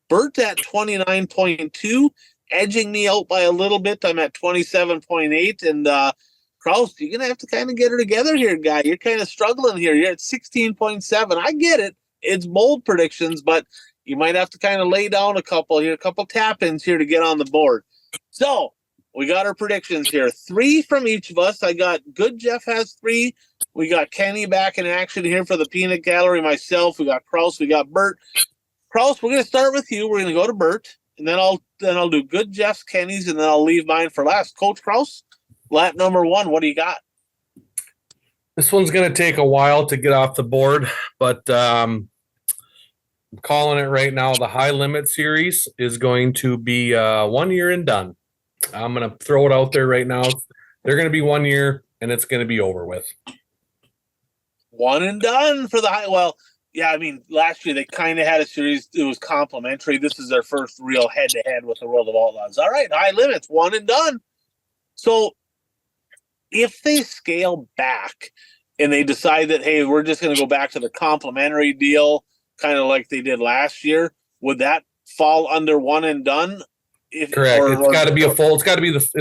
Bert at 29.2. Edging me out by a little bit. I'm at 27.8. And Kraus, you're going to have to kind of get her together here, guy. You're kind of struggling here. You're at 16.7. I get it. It's bold predictions, but you might have to kind of lay down a couple tap-ins here to get on the board. So we got our predictions here. 3 from each of us. I got Good Jeff has 3. We got Kenny back in action here for the Peanut Gallery. Myself, we got Kraus, we got Bert. Kraus, we're going to start with you. We're going to go to Bert. And then I'll do Good Jeff's, Kenny's, and then I'll leave mine for last. Coach Kraus, lap number 1, what do you got? This one's going to take a while to get off the board, but I'm calling it right now. The high limit series is going to be 1 year and done. I'm going to throw it out there right now. They're going to be 1 year, and it's going to be over with. 1 and done for the high. Well, yeah, I mean, last year they kind of had a series. It was complimentary. This is their first real head-to-head with the World of Outlaws. All right, high limits, 1 and done. So if they scale back and they decide that, hey, we're just going to go back to the complimentary deal, kind of like they did last year, would that fall under 1 and done? Correct. It's got to be it's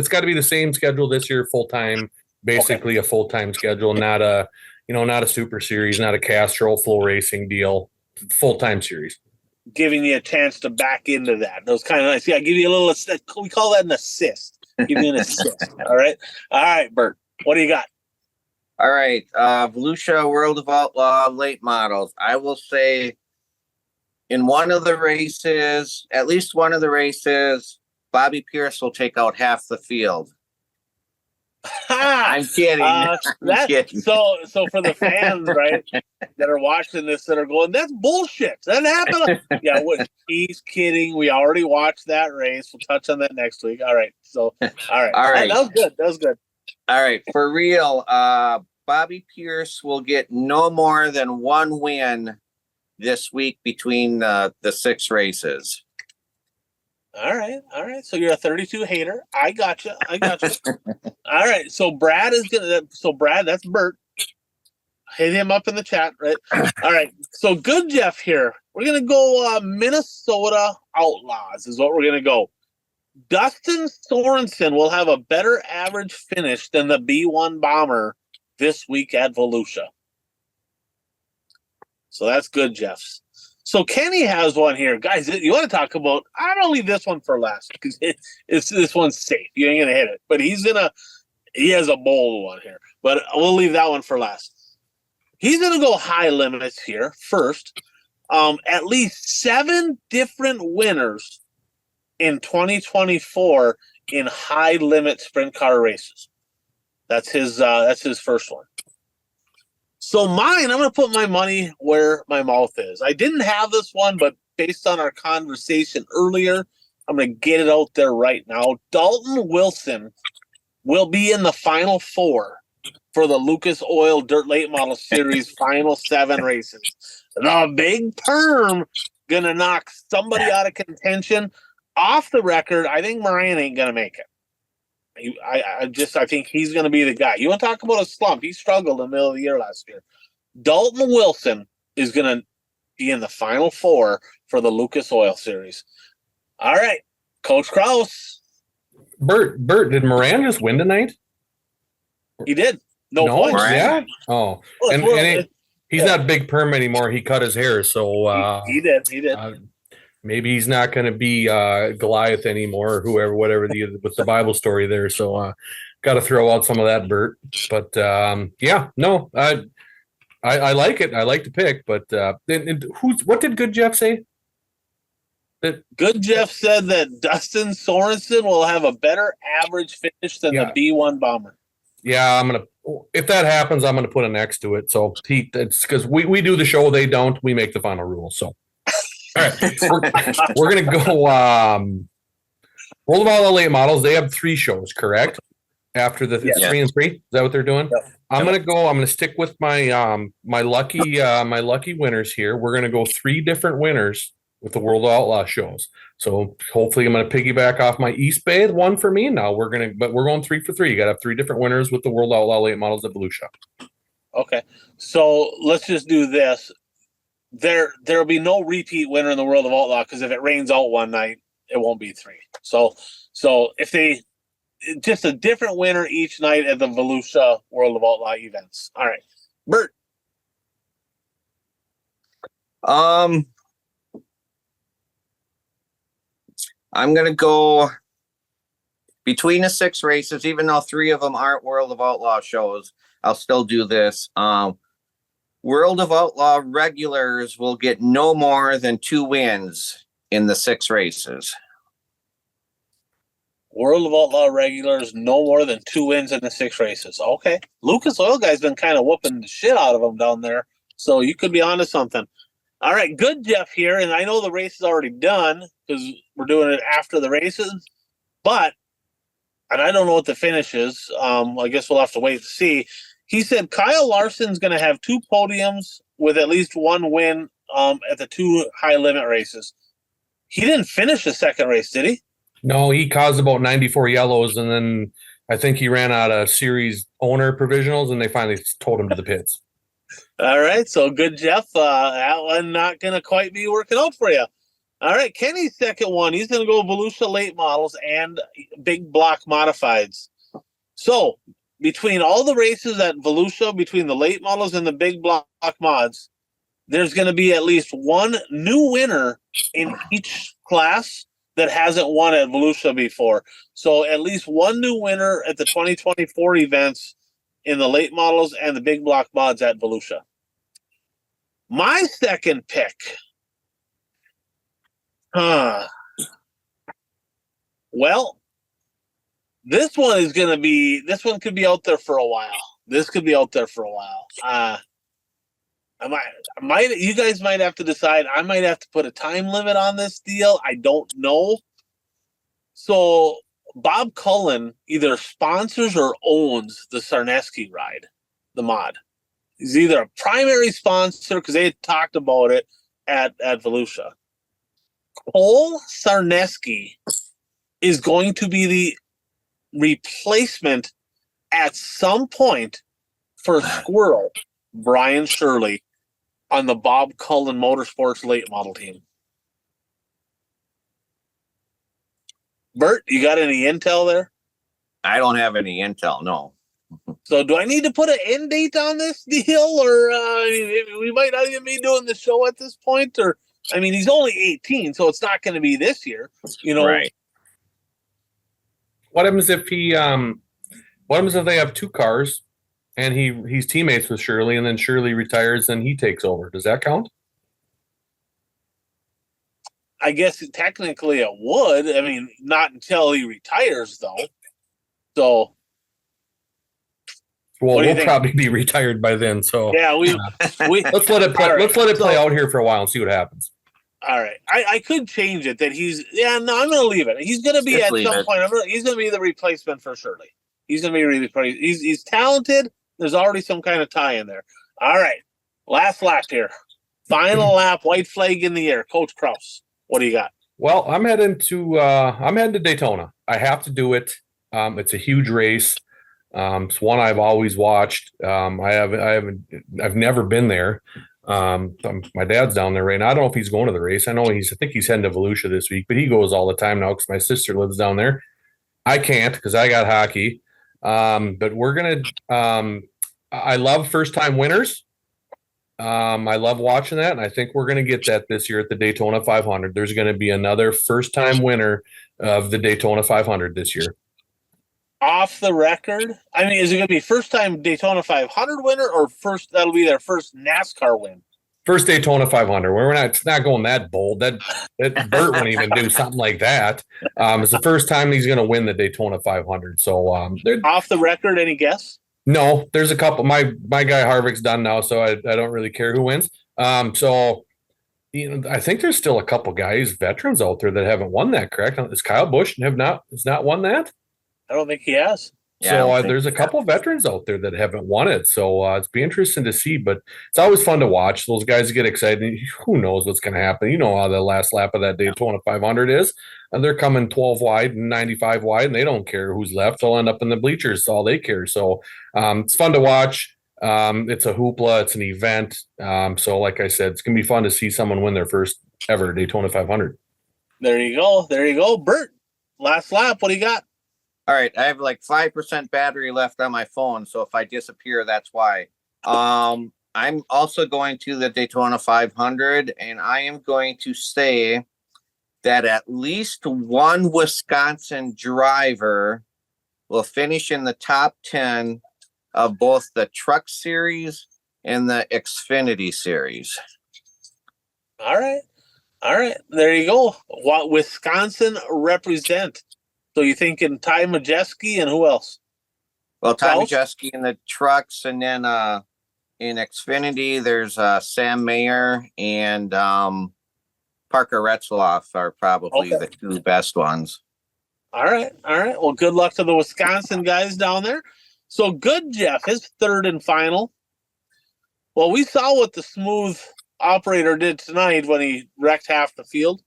got to be the same schedule this year, full-time, basically okay. A full-time schedule, not a super series, not a Castrol full racing deal, full-time series. Giving you a chance to back into that. Those kind of nice. Yeah, give you a little, we call that an assist. Give you an assist. All right, Bert, what do you got? All right, Volusia World of Outlaw late models. I will say in one of the races, at least one of the races, Bobby Pierce will take out half the field. I'm kidding. I'm kidding. So for the fans, right, that are watching this, that are going, that's bullshit. That happened. Yeah, he's kidding. We already watched that race. We'll touch on that next week. All right. So, all right. That was good. All right. For real, Bobby Pierce will get no more than 1 win this week between the 6 races. All right. So you're a 32 hater. I gotcha. All right. So Brad, that's Bert. Hit him up in the chat, right? All right. So good, Jeff. Here we're gonna go Minnesota Outlaws is what we're gonna go. Dustin Sorensen will have a better average finish than the B1 Bomber this week at Volusia. So that's good, Jeff. So Kenny has one here, guys. You want to talk about? I'm gonna leave this one for last because this one's safe. You ain't gonna hit it, but he has a bold one here, but we'll leave that one for last. He's gonna go high limits here first. At least 7 different winners in 2024 in high limit sprint car races. That's his first one. So mine, I'm going to put my money where my mouth is. I didn't have this one, but based on our conversation earlier, I'm going to get it out there right now. Dalton Wilson will be in the final 4 for the Lucas Oil Dirt Late Model Series final 7 races. The big perm going to knock somebody out of contention. Off the record, I think Moran ain't going to make it. I think he's going to be the guy. You want to talk about a slump? He struggled in the middle of the year last year. Dalton Wilson is going to be in the final 4 for the Lucas Oil Series. All right, Coach Kraus. Bert, did Moran just win tonight? He did. No points. Yeah. Oh, and he's not big perm anymore. He cut his hair, so he did. Maybe he's not going to be Goliath anymore, or whatever with the Bible story there. So got to throw out some of that, Bert. But I like it. I like the pick. But what did Good Jeff say? Good Jeff said that Dustin Sorensen will have a better average finish than the B1 Bomber. Yeah, if that happens, I'm gonna put an X to it. So it's because we do the show, they don't. We make the final rule. So. All right, we're going to go World of Outlaw Late Models. They have 3 shows, correct? After the 3 and 3, is that what they're doing? Yep. I'm going to stick with my my lucky winners here. We're going to go 3 different winners with the World of Outlaw shows. So hopefully I'm going to piggyback off my East Bay one for me. Now we're going 3 for 3. You got to have 3 different winners with the World of Outlaw Late Models at Volusia. Okay, so let's just do this. There'll be no repeat winner in the World of Outlaw because if it rains out one night, it won't be 3. So if they just a different winner each night at the Volusia World of Outlaw events. All right, Bert. I'm gonna go between the 6 races, even though 3 of them aren't World of Outlaw shows. I'll still do this. World of Outlaw regulars will get no more than 2 wins in the 6 races. World of Outlaw regulars, no more than 2 wins in the 6 races. Okay. Lucas Oil Guy's been kind of whooping the shit out of them down there. So you could be onto something. All right. Good, Jeff, here. And I know the race is already done because we're doing it after the races. And I don't know what the finish is. I guess we'll have to wait to see. He said Kyle Larson's going to have 2 podiums with at least 1 win at the 2 high limit races. He didn't finish the second race, did he? No, he caused about 94 yellows, and then I think he ran out of series owner provisionals, and they finally towed him to the pits. All right, so good, Jeff. That one not going to quite be working out for you. All right, Kenny's second one. He's going to go Volusia late models and big block modifieds. So between all the races at Volusia, between the late models and the big block mods, there's going to be at least 1 new winner in each class that hasn't won at Volusia before. So at least 1 new winner at the 2024 events in the late models and the big block mods at Volusia. My second pick. Well, this one could be out there for a while. You guys might have to decide. I might have to put a time limit on this deal. I don't know. So Bob Cullen either sponsors or owns the Sarneski ride, the mod. He's either a primary sponsor because they had talked about it at Volusia. Cole Sarneski is going to be the replacement at some point for Squirrel Brian Shirley on the Bob Cullen Motorsports late model team. Bert, you got any intel there? I don't have any intel, no. So do I need to put an end date on this deal, or we might not even be doing the show at this point? Or I mean, he's only 18, so it's not going to be this year, Right. What happens if what happens if they have two cars and he's teammates with Shirley, and then Shirley retires and he takes over? Does that count? I guess technically it would. I mean, not until he retires, though. So, well, we'll probably be retired by then. So yeah, we let's let it play. Right. Let's let it play out here for a while and see what happens. All right, I could change it that he's. Yeah, no, I'm going to leave it. He's going to be at some point. He's going to be the replacement for Shirley. He's going to be really pretty. He's talented. There's already some kind of tie in there. All right, last lap here. Final lap. White flag in the air. Coach Kraus, what do you got? Well, I'm heading to Daytona. I have to do it. It's a huge race. It's one I've always watched. I've never been there. My dad's down there right now. I don't know if he's going to the race. I think he's heading to Volusia this week, but he goes all the time now because my sister lives down there. I can't because I got hockey. But we're gonna. I love first time winners. I love watching that, and I think we're going to get that this year at the Daytona 500. There's going to be another first time winner of the Daytona 500 this year. Off the record, I mean, is it going to be first time Daytona 500 winner, or that'll be their first NASCAR win? First Daytona 500. It's not going that bold. That Bert wouldn't even do something like that. It's the first time he's going to win the Daytona 500. So off the record, any guess? No, there's a couple. My guy Harvick's done now, so I don't really care who wins. So I think there's still a couple guys, veterans out there that haven't won that. Correct? Is Kyle Busch has not won that? I don't think he has. So there's a couple of veterans out there that haven't won it. So it's be interesting to see, but it's always fun to watch. Those guys get excited. Who knows what's going to happen? You know how the last lap of that Daytona 500 is. And they're coming 12 wide and 95 wide, and they don't care who's left. They'll end up in the bleachers. That's all they care. So it's fun to watch. It's a hoopla. It's an event. So like I said, it's going to be fun to see someone win their first ever Daytona 500. There you go. Bert, last lap. What do you got? All right, I have like 5% battery left on my phone, so if I disappear, that's why. I'm also going to the Daytona 500, and I am going to say that at least one Wisconsin driver will finish in the top 10 of both the Truck Series and the Xfinity Series. All right. There you go. What Wisconsin represent? So you thinking Ty Majeski and who else? Well, Ty Majeski in the trucks, and then in Xfinity, there's Sam Mayer and Parker Retzloff are probably the two best ones. All right. Well, good luck to the Wisconsin guys down there. So good, Jeff, his third and final. Well, we saw what the smooth operator did tonight when he wrecked half the field.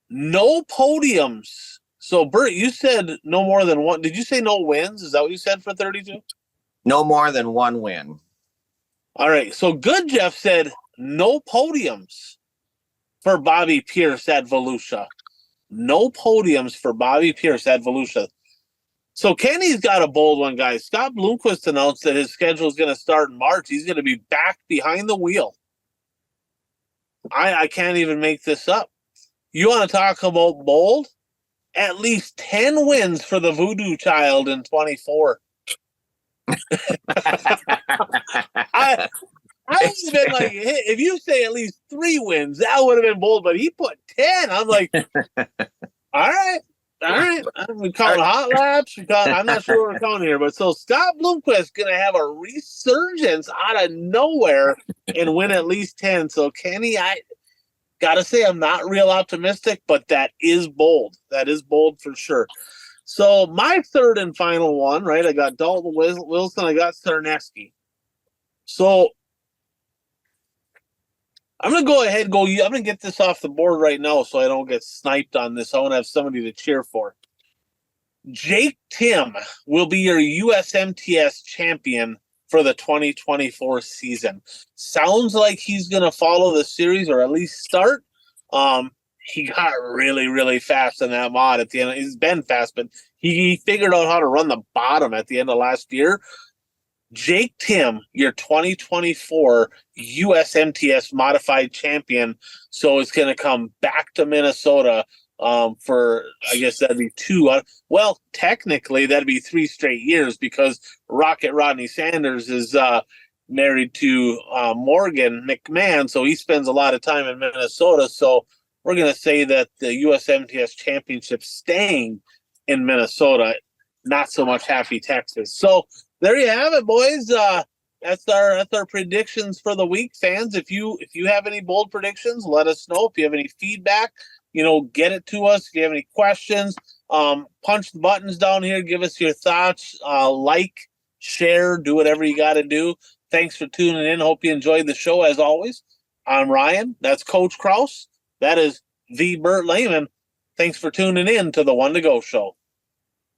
No podiums. So, Bert, you said no more than one. Did you say no wins? Is that what you said for 32? No more than one win. All right. So, good Jeff said no podiums for Bobby Pierce at Volusia. No podiums for Bobby Pierce at Volusia. So, Kenny's got a bold one, guys. Scott Bloomquist announced that his schedule is going to start in March. He's going to be back behind the wheel. I can't even make this up. You want to talk about bold? At least 10 wins for the Voodoo Child in 24. I would have been like, hey, if you say at least 3 wins, that would have been bold, but he put 10. I'm like, all right. We call it hot laps. I'm not sure what we're calling here, but so Scott Bloomquist going to have a resurgence out of nowhere and win at least 10. So Kenny, I gotta say, I'm not real optimistic, but that is bold. That is bold for sure. So my third and final one, right? I got Dalton Wilson. I got Sarneski. So I'm gonna go ahead and go. I'm gonna get this off the board right now so I don't get sniped on this. I want to have somebody to cheer for. Jake Tim will be your USMTS champion for the 2024 season. Sounds like he's going to follow the series or at least start. He got really, really fast in that mod at the end. He's been fast, but he figured out how to run the bottom at the end of last year. Jake Tim, your 2024 USMTS modified champion. So it's going to come back to Minnesota for, I guess that'd be two. Well, technically that'd be 3 straight years because Rocket Rodney Sanders is married to Morgan McMahon. So he spends a lot of time in Minnesota. So we're going to say that the USMTS championship staying in Minnesota, not so much Happy Texas. So there you have it, boys. That's our predictions for the week, fans. If you have any bold predictions, let us know. If you have any feedback, get it to us. If you have any questions, punch the buttons down here. Give us your thoughts. Like, share, do whatever you got to do. Thanks for tuning in. Hope you enjoyed the show as always. I'm Ryan. That's Coach Kraus. That is the Burt Lehman. Thanks for tuning in to the One to Go Show.